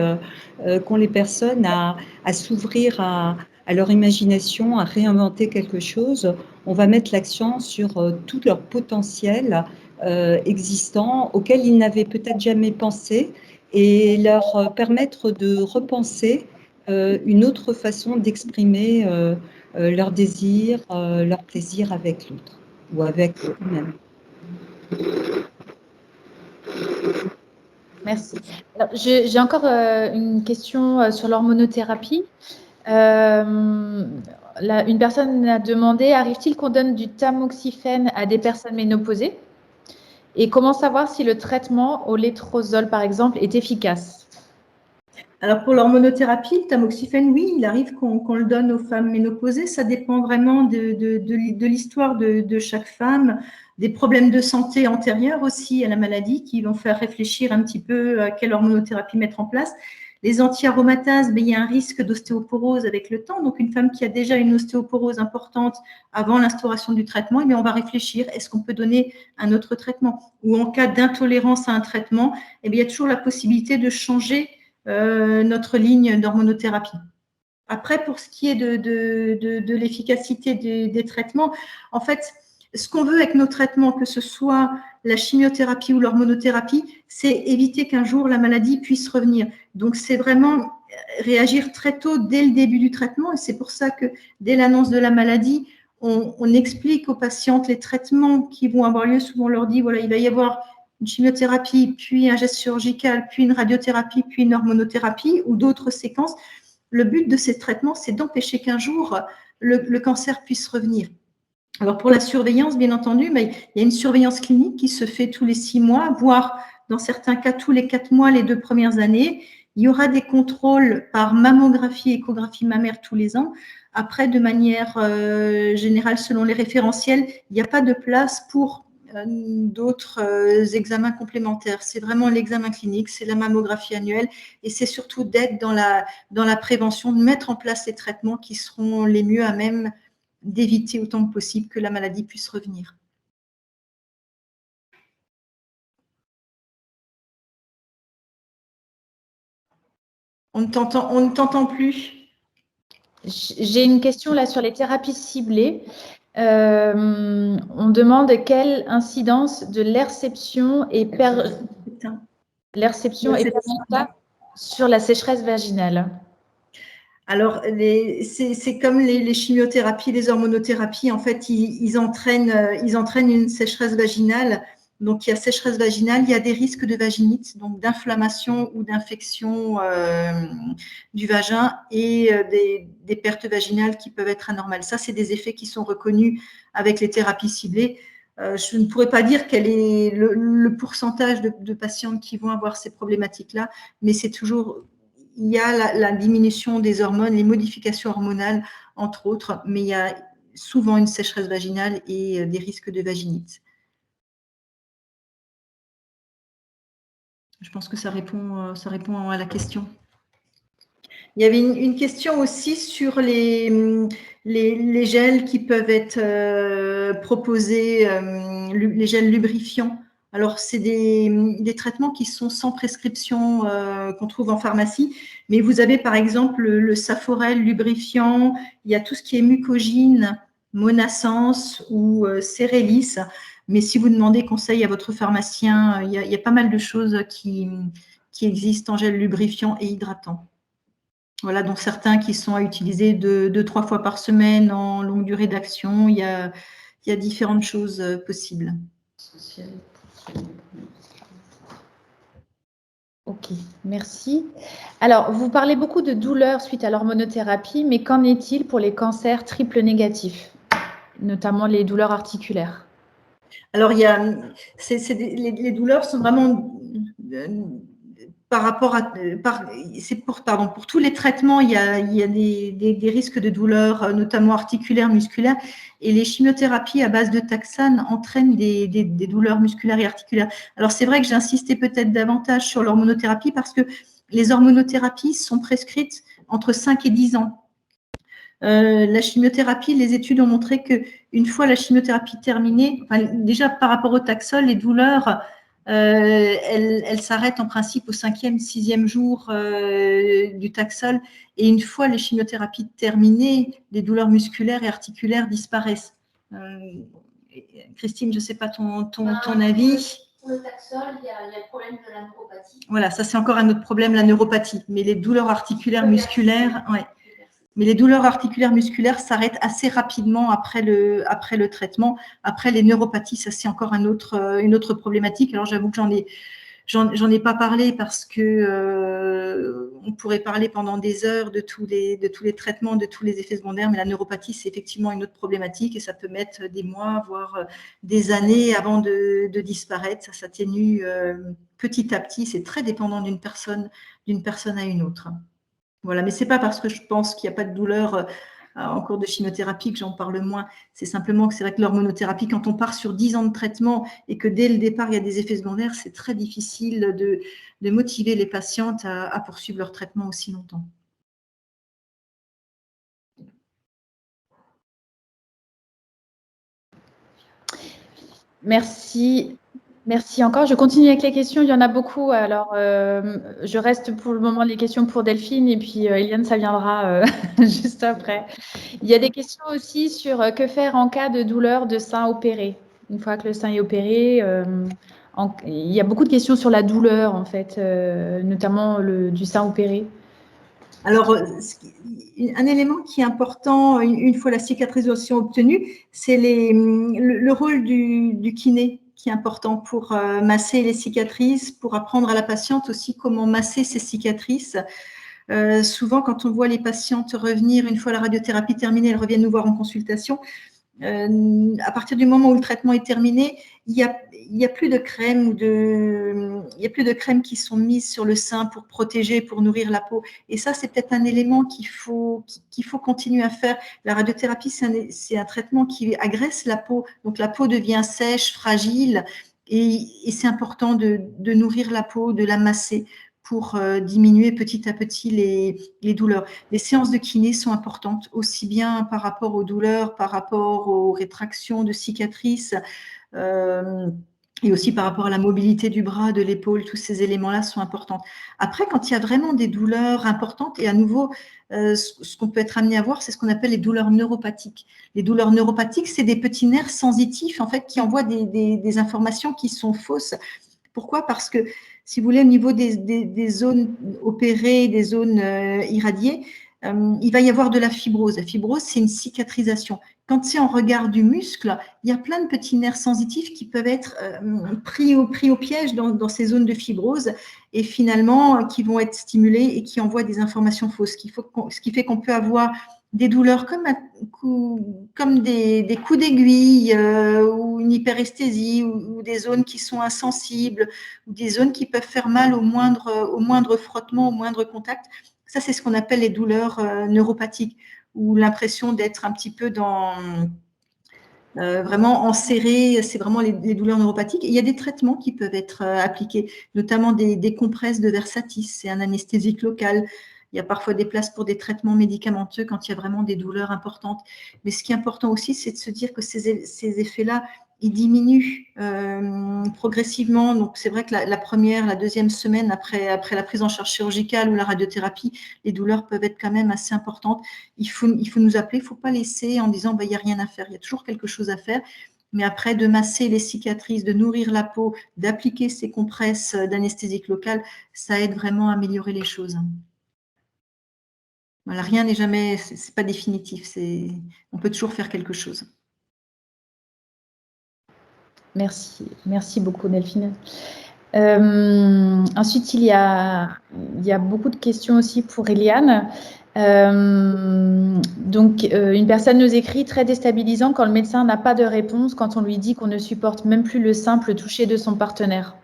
qu'ont les personnes à s'ouvrir à leur imagination, à réinventer quelque chose, on va mettre l'accent sur tout leur potentiel existant auquel ils n'avaient peut-être jamais pensé et leur permettre de repenser une autre façon d'exprimer leur désir, leur plaisir avec l'autre ou avec eux-mêmes. Merci. J'ai encore une question sur l'hormonothérapie. Une personne a demandé, arrive-t-il qu'on donne du tamoxifène à des personnes ménopausées? Et comment savoir si le traitement au létrozole, par exemple, est efficace? Alors, pour l'hormonothérapie, le tamoxifène, oui, il arrive qu'on le donne aux femmes ménopausées. Ça dépend vraiment de l'histoire de chaque femme, des problèmes de santé antérieurs aussi à la maladie qui vont faire réfléchir un petit peu à quelle hormonothérapie mettre en place. Les anti-aromatases, il y a un risque d'ostéoporose avec le temps. Donc, une femme qui a déjà une ostéoporose importante avant l'instauration du traitement, on va réfléchir, est-ce qu'on peut donner un autre traitement? Ou en cas d'intolérance à un traitement, il y a toujours la possibilité de changer notre ligne d'hormonothérapie. Après, pour ce qui est de l'efficacité des traitements, en fait, ce qu'on veut avec nos traitements, que ce soit la chimiothérapie ou l'hormonothérapie, c'est éviter qu'un jour la maladie puisse revenir. Donc, c'est vraiment réagir très tôt dès le début du traitement. Et c'est pour ça que dès l'annonce de la maladie, on explique aux patientes les traitements qui vont avoir lieu. Souvent, on leur dit, voilà, il va y avoir une chimiothérapie, puis un geste chirurgical, puis une radiothérapie, puis une hormonothérapie ou d'autres séquences. Le but de ces traitements, c'est d'empêcher qu'un jour le cancer puisse revenir. Alors pour la surveillance, bien entendu, il y a une surveillance clinique qui se fait tous les 6 mois, voire dans certains cas tous les 4 mois les 2 premières années. Il y aura des contrôles par mammographie, échographie mammaire tous les ans. Après, de manière générale, selon les référentiels, il n'y a pas de place pour d'autres examens complémentaires. C'est vraiment l'examen clinique, c'est la mammographie annuelle et c'est surtout d'être dans la prévention, de mettre en place les traitements qui seront les mieux à même d'éviter autant que possible que la maladie puisse revenir. On ne t'entend plus. J'ai une question là sur les thérapies ciblées. On demande quelle incidence de l'herception et sur la sécheresse vaginale. Alors, c'est comme les chimiothérapies, les hormonothérapies, en fait, ils entraînent une sécheresse vaginale. Donc, il y a sécheresse vaginale, il y a des risques de vaginite, donc d'inflammation ou d'infection du vagin et des pertes vaginales qui peuvent être anormales. Ça, c'est des effets qui sont reconnus avec les thérapies ciblées. Je ne pourrais pas dire quel est le pourcentage de patientes qui vont avoir ces problématiques-là, mais c'est toujours... Il y a la diminution des hormones, les modifications hormonales, entre autres, mais il y a souvent une sécheresse vaginale et des risques de vaginite. Je pense que ça répond à la question. Il y avait une question aussi sur les gels qui peuvent être proposés, les gels lubrifiants. Alors, c'est des traitements qui sont sans prescription, qu'on trouve en pharmacie. Mais vous avez, par exemple, le Saforel lubrifiant. Il y a tout ce qui est Mucogine, Monasense ou Cérélis. Mais si vous demandez conseil à votre pharmacien, il y a pas mal de choses qui existent en gel lubrifiant et hydratant. Voilà, donc certains qui sont à utiliser 2-3 fois par semaine en longue durée d'action. Il y a différentes choses possibles. Ok, merci. Alors, vous parlez beaucoup de douleurs suite à l'hormonothérapie, mais qu'en est-il pour les cancers triple négatifs, notamment les douleurs articulaires? Alors, les douleurs sont vraiment pour tous les traitements, il y a des risques de douleurs, notamment articulaires, musculaires, et les chimiothérapies à base de taxane entraînent des douleurs musculaires et articulaires. Alors, c'est vrai que j'ai insisté peut-être davantage sur l'hormonothérapie parce que les hormonothérapies sont prescrites entre 5 et 10 ans. La chimiothérapie, les études ont montré qu'une fois la chimiothérapie terminée, enfin, déjà par rapport au Taxol, les douleurs, elles s'arrêtent en principe au 5e, 6e jour du Taxol. Et une fois les chimiothérapies terminées, les douleurs musculaires et articulaires disparaissent. Christine, je ne sais pas ton avis. Pour le Taxol, il y a le problème de la neuropathie. Voilà, ça c'est encore un autre problème, la neuropathie. Mais les douleurs articulaires musculaires, ouais. Mais les douleurs articulaires musculaires s'arrêtent assez rapidement après le traitement. Après, les neuropathies, ça c'est encore une autre problématique. Alors j'avoue que j'en ai pas parlé parce que on pourrait parler pendant des heures de tous les traitements, de tous les effets secondaires, mais la neuropathie c'est effectivement une autre problématique et ça peut mettre des mois, voire des années avant de disparaître. Ça s'atténue petit à petit. C'est très dépendant d'une personne à une autre. Voilà, mais c'est pas parce que je pense qu'il n'y a pas de douleur en cours de chimiothérapie que j'en parle moins. C'est simplement que c'est vrai que l'hormonothérapie, quand on part sur 10 ans de traitement et que dès le départ, il y a des effets secondaires, c'est très difficile de motiver les patientes à poursuivre leur traitement aussi longtemps. Merci. Merci encore. Je continue avec les questions. Il y en a beaucoup. Alors, je reste pour le moment les questions pour Delphine et puis Eliane, ça viendra juste après. Il y a des questions aussi sur que faire en cas de douleur de sein opéré. Une fois que le sein est opéré, il y a beaucoup de questions sur la douleur, en fait, notamment du sein opéré. Alors, un élément qui est important, une fois la cicatrisation obtenue, c'est le rôle du kiné qui est important pour masser les cicatrices, pour apprendre à la patiente aussi comment masser ses cicatrices. Souvent, quand on voit les patientes revenir, une fois la radiothérapie terminée, elles reviennent nous voir en consultation. À partir du moment où le traitement est terminé, il y a plus de crème qui sont mises sur le sein pour protéger, pour nourrir la peau. Et ça, c'est peut-être un élément qu'il faut continuer à faire. La radiothérapie, c'est un traitement qui agresse la peau, donc la peau devient sèche, fragile, et c'est important de nourrir la peau, de la masser pour diminuer petit à petit les douleurs. Les séances de kiné sont importantes, aussi bien par rapport aux douleurs, par rapport aux rétractions de cicatrices, et aussi par rapport à la mobilité du bras, de l'épaule. Tous ces éléments-là sont importants. Après, quand il y a vraiment des douleurs importantes, et à nouveau, ce qu'on peut être amené à voir, c'est ce qu'on appelle les douleurs neuropathiques. Les douleurs neuropathiques, c'est des petits nerfs sensitifs, en fait, qui envoient des informations qui sont fausses. Pourquoi ? Parce que, si vous voulez, au niveau des zones opérées, des zones irradiées, il va y avoir de la fibrose. La fibrose, c'est une cicatrisation. Quand c'est en regard du muscle, il y a plein de petits nerfs sensitifs qui peuvent être pris au piège dans ces zones de fibrose et finalement qui vont être stimulés et qui envoient des informations fausses. Ce qui fait qu'on peut avoir des douleurs comme des coups d'aiguille ou une hyperesthésie ou des zones qui sont insensibles ou des zones qui peuvent faire mal au moindre frottement, au moindre contact. Ça, c'est ce qu'on appelle les douleurs neuropathiques ou l'impression d'être un petit peu vraiment enserré. C'est vraiment les douleurs neuropathiques. Et il y a des traitements qui peuvent être appliqués, notamment des compresses de Versatis. C'est un anesthésique local. Il y a parfois des places pour des traitements médicamenteux quand il y a vraiment des douleurs importantes. Mais ce qui est important aussi, c'est de se dire que ces effets-là, ils diminuent progressivement. Donc, c'est vrai que la première, la deuxième semaine après la prise en charge chirurgicale ou la radiothérapie, les douleurs peuvent être quand même assez importantes. Il faut nous appeler, il ne faut pas laisser en disant il n'y a rien à faire. Il y a toujours quelque chose à faire. Mais après, de masser les cicatrices, de nourrir la peau, d'appliquer ces compresses d'anesthésique locale, ça aide vraiment à améliorer les choses. Voilà, rien n'est jamais, c'est pas définitif. On peut toujours faire quelque chose. Merci beaucoup Delphine. Ensuite, il y a beaucoup de questions aussi pour Eliane. Donc, une personne nous écrit très déstabilisant quand le médecin n'a pas de réponse, quand on lui dit qu'on ne supporte même plus le simple toucher de son partenaire.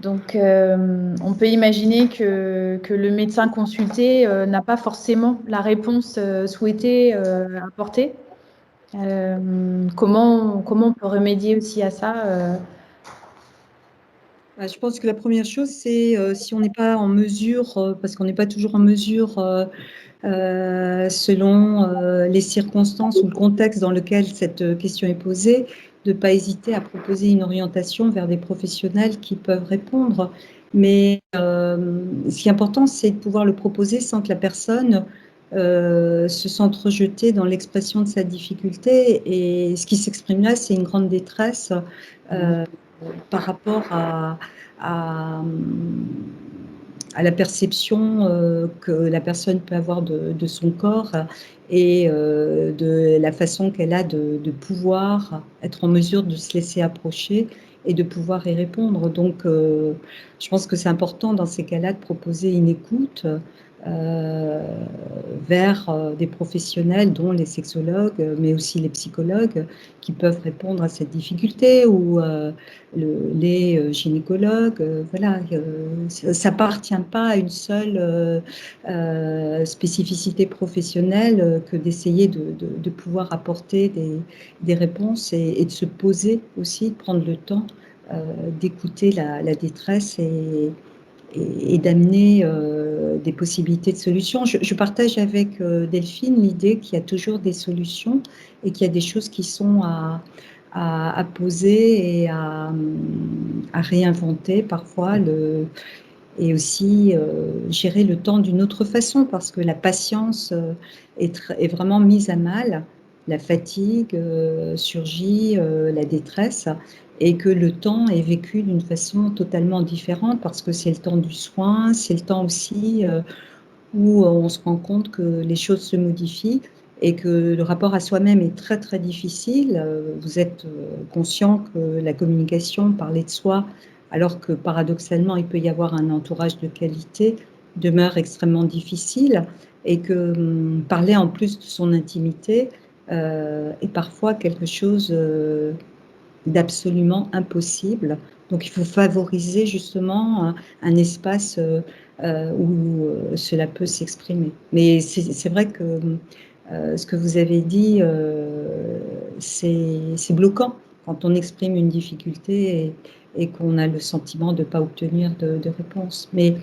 Donc, on peut imaginer que le médecin consulté n'a pas forcément la réponse souhaitée apportée. Comment on peut remédier aussi à ça Je pense que la première chose, c'est si on n'est pas en mesure, parce qu'on n'est pas toujours en mesure, selon les circonstances ou le contexte dans lequel cette question est posée, de ne pas hésiter à proposer une orientation vers des professionnels qui peuvent répondre. Mais ce qui est important, c'est de pouvoir le proposer sans que la personne se sente rejetée dans l'expression de sa difficulté. Et ce qui s'exprime là, c'est une grande détresse par rapport à, à la perception que la personne peut avoir de son corps et de la façon qu'elle a de pouvoir être en mesure de se laisser approcher et de pouvoir y répondre. Donc, je pense que c'est important dans ces cas-là de proposer une écoute vers des professionnels, dont les sexologues, mais aussi les psychologues, qui peuvent répondre à cette difficulté, ou les gynécologues. Voilà, ça n'appartient pas à une seule spécificité professionnelle que d'essayer de pouvoir apporter des réponses et de se poser aussi, de prendre le temps d'écouter la détresse et d'amener des possibilités de solutions. Je partage avec Delphine l'idée qu'il y a toujours des solutions et qu'il y a des choses qui sont à poser et à réinventer parfois, et aussi gérer le temps d'une autre façon, parce que la patience est vraiment mise à mal, la fatigue surgit, la détresse, et que le temps est vécu d'une façon totalement différente, parce que c'est le temps du soin, c'est le temps aussi où on se rend compte que les choses se modifient et que le rapport à soi-même est très très difficile. Vous êtes conscient que la communication, parler de soi, alors que paradoxalement il peut y avoir un entourage de qualité, demeure extrêmement difficile, et que parler en plus de son intimité est parfois quelque chose d'absolument impossible. Donc il faut favoriser justement un espace où cela peut s'exprimer. Mais c'est vrai que ce que vous avez dit, c'est bloquant quand on exprime une difficulté et qu'on a le sentiment de ne pas obtenir de réponse. Mais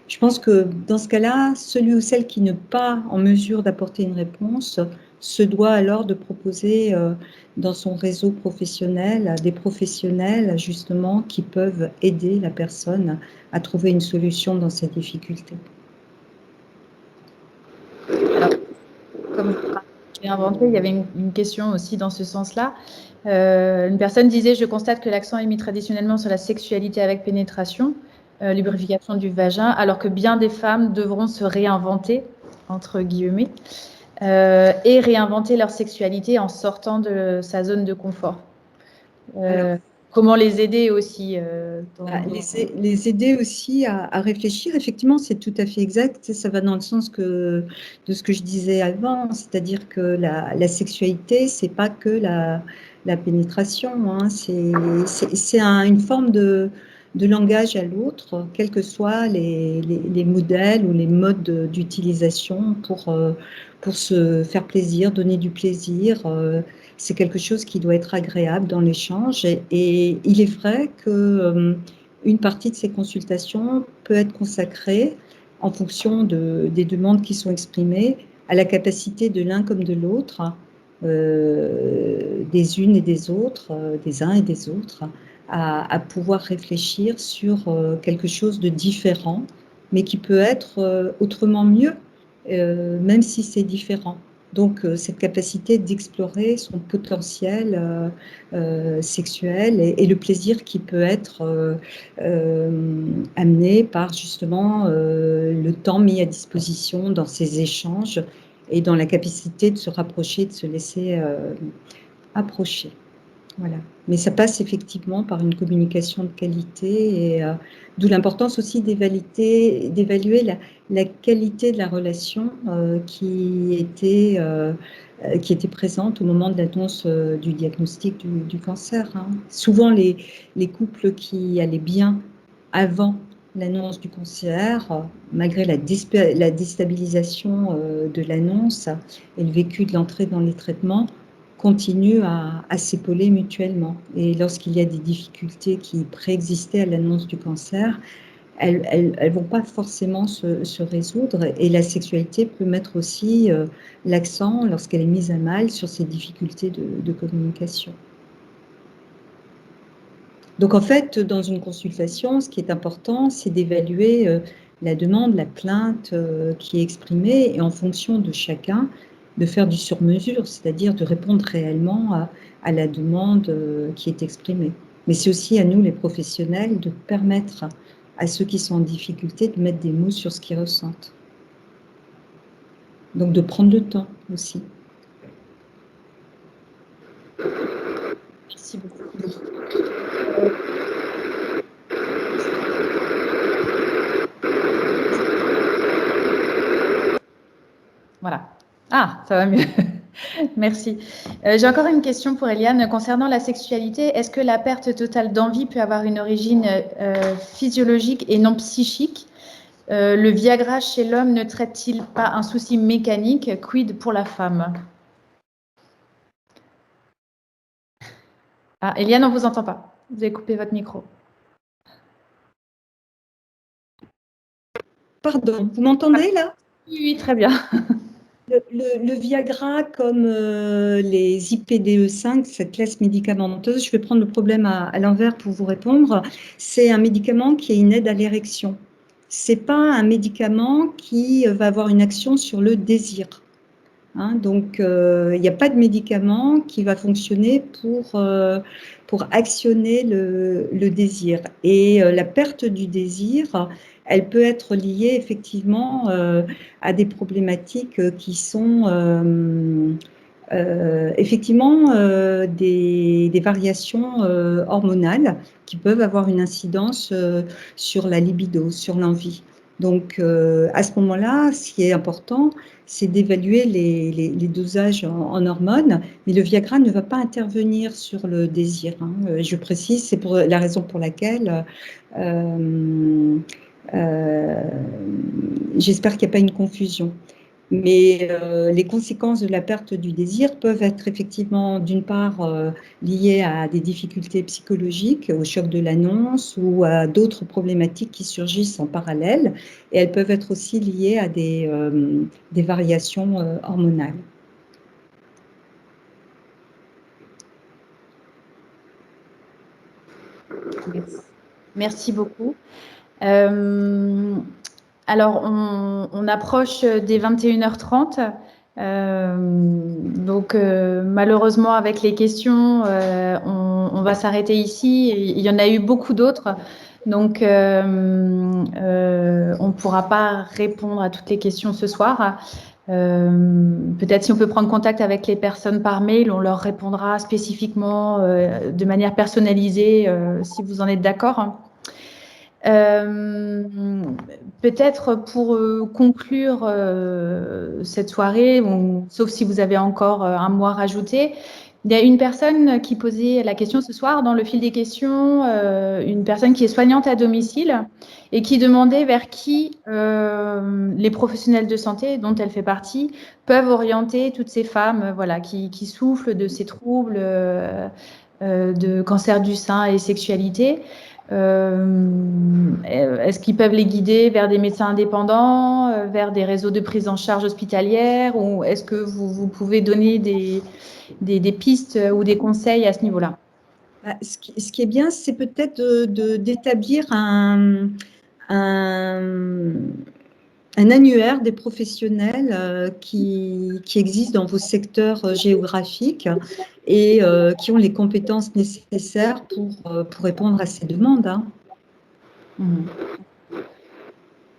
je pense que dans ce cas-là, celui ou celle qui n'est pas en mesure d'apporter une réponse se doit alors de proposer dans son réseau professionnel des professionnels justement qui peuvent aider la personne à trouver une solution dans sa difficulté. Alors, comme j'ai inventé, il y avait une question aussi dans ce sens-là. Une personne disait: je constate que l'accent est mis traditionnellement sur la sexualité avec pénétration, lubrification du vagin, alors que bien des femmes devront se réinventer, entre guillemets, et réinventer leur sexualité en sortant de sa zone de confort. Comment les aider aussi les aider aussi à réfléchir. Effectivement, c'est tout à fait exact. Ça va dans le sens de ce que je disais avant, c'est-à-dire que la sexualité, c'est pas que la pénétration, hein. C'est une forme de langage à l'autre, quels que soient les modèles ou les modes d'utilisation pour se faire plaisir, donner du plaisir. C'est quelque chose qui doit être agréable dans l'échange, et il est vrai que une partie de ces consultations peut être consacrée, en fonction des demandes qui sont exprimées, à la capacité de l'un comme de l'autre, des unes et des autres, des uns et des autres, à pouvoir réfléchir sur quelque chose de différent, mais qui peut être autrement mieux, même si c'est différent. Donc, cette capacité d'explorer son potentiel sexuel et le plaisir qui peut être amené par justement le temps mis à disposition dans ces échanges et dans la capacité de se rapprocher, de se laisser approcher. Voilà. Mais ça passe effectivement par une communication de qualité, et d'où l'importance aussi d'évaluer la qualité de la relation qui était présente au moment de l'annonce du diagnostic du cancer, hein. Souvent, les couples qui allaient bien avant l'annonce du cancer, malgré la déstabilisation de l'annonce et le vécu de l'entrée dans les traitements, continuent à s'épauler mutuellement. Et lorsqu'il y a des difficultés qui préexistaient à l'annonce du cancer, elles vont pas forcément se résoudre. Et la sexualité peut mettre aussi l'accent, lorsqu'elle est mise à mal, sur ces difficultés de communication. Donc, en fait, dans une consultation, ce qui est important, c'est d'évaluer la demande, la plainte qui est exprimée et en fonction de chacun, de faire du sur-mesure, c'est-à-dire de répondre réellement à la demande qui est exprimée. Mais c'est aussi à nous, les professionnels, de permettre à ceux qui sont en difficulté de mettre des mots sur ce qu'ils ressentent. Donc, de prendre le temps aussi. Merci beaucoup. Voilà. Ah, ça va mieux. Merci. J'ai encore une question pour Eliane. Concernant la sexualité, est-ce que la perte totale d'envie peut avoir une origine physiologique et non psychique? Le Viagra chez l'homme ne traite-t-il pas un souci mécanique? Quid pour la femme? Ah, Eliane, on ne vous entend pas. Vous avez coupé votre micro. Pardon, vous m'entendez là? Oui, très bien. Le Viagra, comme les IPDE5, cette classe médicamenteuse, je vais prendre le problème à l'envers pour vous répondre, c'est un médicament qui est une aide à l'érection. Ce n'est pas un médicament qui va avoir une action sur le désir. Hein, donc, il n'y a pas de médicament qui va fonctionner pour actionner le désir. Et la perte du désir, elle peut être liée effectivement à des problématiques qui sont effectivement des variations hormonales qui peuvent avoir une incidence sur la libido, sur l'envie. Donc, à ce moment-là, ce qui est important, c'est d'évaluer les dosages en hormones, mais le Viagra ne va pas intervenir sur le désir. Hein. Je précise, c'est pour la raison pour laquelle j'espère qu'il n'y a pas une confusion. Mais les conséquences de la perte du désir peuvent être effectivement, d'une part, liées à des difficultés psychologiques, au choc de l'annonce ou à d'autres problématiques qui surgissent en parallèle. Et elles peuvent être aussi liées à des variations hormonales. Merci beaucoup. Alors, on approche des 21h30. Donc, malheureusement, avec les questions, on va s'arrêter ici. Il y en a eu beaucoup d'autres. Donc, on ne pourra pas répondre à toutes les questions ce soir. Peut-être si on peut prendre contact avec les personnes par mail, on leur répondra spécifiquement de manière personnalisée si vous en êtes d'accord. Peut-être pour conclure cette soirée, sauf si vous avez encore un mot à rajouter, il y a une personne qui posait la question ce soir dans le fil des questions, une personne qui est soignante à domicile et qui demandait vers qui les professionnels de santé, dont elle fait partie, peuvent orienter toutes ces femmes qui souffrent de ces troubles de cancer du sein et sexualité. Est-ce qu'ils peuvent les guider vers des médecins indépendants, vers des réseaux de prise en charge hospitalière, ou est-ce que vous pouvez donner des pistes ou des conseils à ce niveau-là? Ce qui est bien, c'est peut-être d'établir un annuaire des professionnels qui existent dans vos secteurs géographiques et qui ont les compétences nécessaires pour répondre à ces demandes. Hein.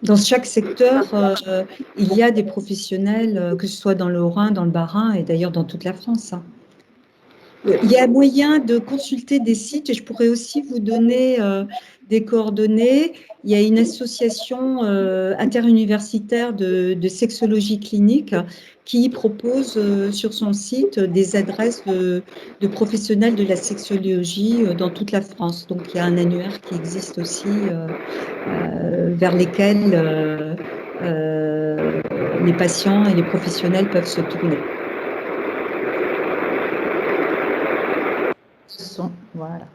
Dans chaque secteur, il y a des professionnels, que ce soit dans le Haut-Rhin, dans le Bas-Rhin et d'ailleurs dans toute la France. Hein. Il y a moyen de consulter des sites et je pourrais aussi vous donner des coordonnées. Il y a une association interuniversitaire de sexologie clinique qui propose sur son site des adresses de professionnels de la sexologie dans toute la France. Donc, il y a un annuaire qui existe aussi vers lesquels les patients et les professionnels peuvent se tourner. Voilà.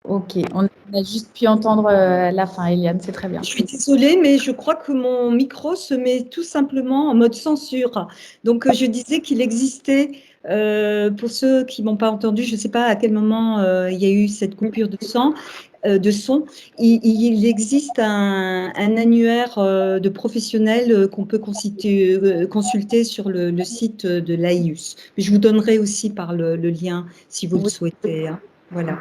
Ok, on a juste pu entendre la fin, Eliane, c'est très bien. Je suis désolée, mais je crois que mon micro se met tout simplement en mode censure. Donc, je disais qu'il existait, pour ceux qui ne m'ont pas entendu, je ne sais pas à quel moment il y a eu cette coupure de son, il existe un annuaire de professionnels qu'on peut consulter sur le site de l'AIUS. Mais je vous donnerai aussi par le lien si vous le souhaitez. Hein. Voilà.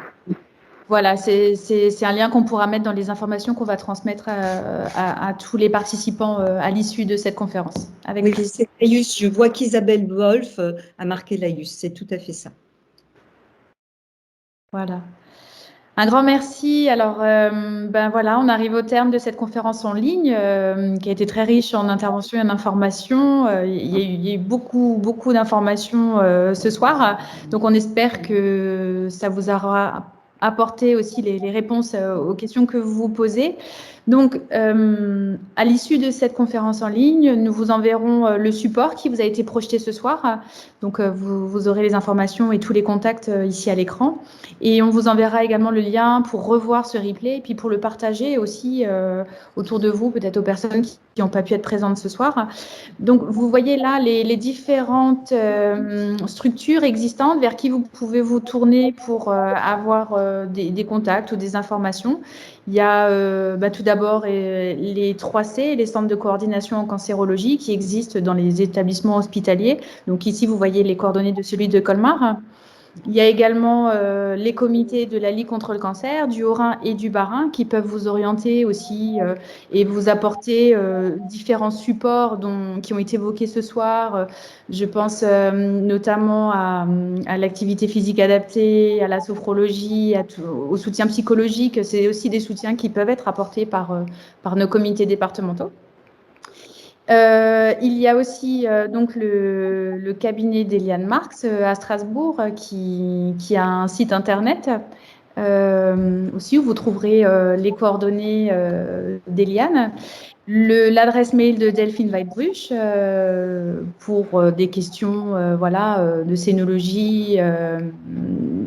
Voilà, c'est un lien qu'on pourra mettre dans les informations qu'on va transmettre à tous les participants à l'issue de cette conférence. Avec oui, c'est l'AIUS. Je vois qu'Isabelle Wolf a marqué l'AIUS. C'est tout à fait ça. Voilà. Un grand merci. Alors, voilà, on arrive au terme de cette conférence en ligne qui a été très riche en interventions et en informations. Il y a eu beaucoup d'informations ce soir. Donc, on espère que ça vous aura apporté aussi les réponses aux questions que vous vous posez. Donc, à l'issue de cette conférence en ligne, nous vous enverrons le support qui vous a été projeté ce soir. Donc, vous aurez les informations et tous les contacts ici à l'écran. Et on vous enverra également le lien pour revoir ce replay et puis pour le partager aussi autour de vous, peut-être aux personnes qui n'ont pas pu être présentes ce soir. Donc, vous voyez là les différentes structures existantes vers qui vous pouvez vous tourner pour avoir des contacts ou des informations. Il y a tout d'abord les 3C, les centres de coordination en cancérologie qui existent dans les établissements hospitaliers. Donc ici, vous voyez les coordonnées de celui de Colmar. Il y a également les comités de la Ligue contre le cancer, du Haut-Rhin et du Bas-Rhin qui peuvent vous orienter aussi et vous apporter différents supports qui ont été évoqués ce soir. Je pense notamment à l'activité physique adaptée, à la sophrologie, au soutien psychologique. C'est aussi des soutiens qui peuvent être apportés par nos comités départementaux. Il y a aussi donc le cabinet d'Eliane Marx à Strasbourg qui a un site internet aussi où vous trouverez les coordonnées d'Eliane, l'adresse mail de Delphine Weidbruch pour des questions de scénologie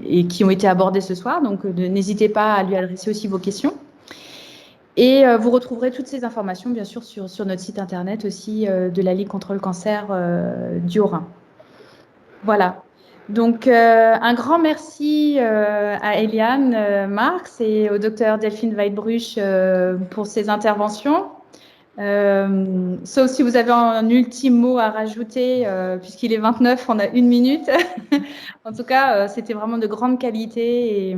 et qui ont été abordées ce soir. Donc n'hésitez pas à lui adresser aussi vos questions. Et vous retrouverez toutes ces informations, bien sûr, sur notre site internet aussi de la Ligue contre le cancer du Haut-Rhin. Voilà. Donc, un grand merci à Eliane Marx et au docteur Delphine Weidbruch pour ces interventions. Sauf si vous avez un ultime mot à rajouter, puisqu'il est 29, on a 1 minute. En tout cas, c'était vraiment de grande qualité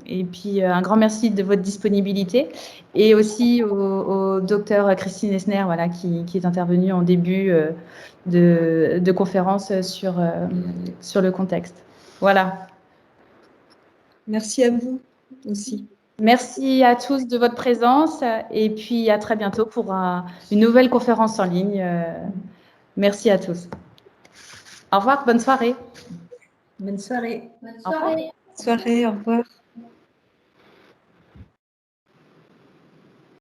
et puis un grand merci de votre disponibilité et aussi au docteur Christine Esner qui est intervenue en début de conférence sur le contexte. Voilà. Merci à vous aussi. Merci à tous de votre présence et puis à très bientôt pour une nouvelle conférence en ligne. Merci à tous. Au revoir, bonne soirée. Bonne soirée. Bonne soirée. Bonne soirée, au revoir.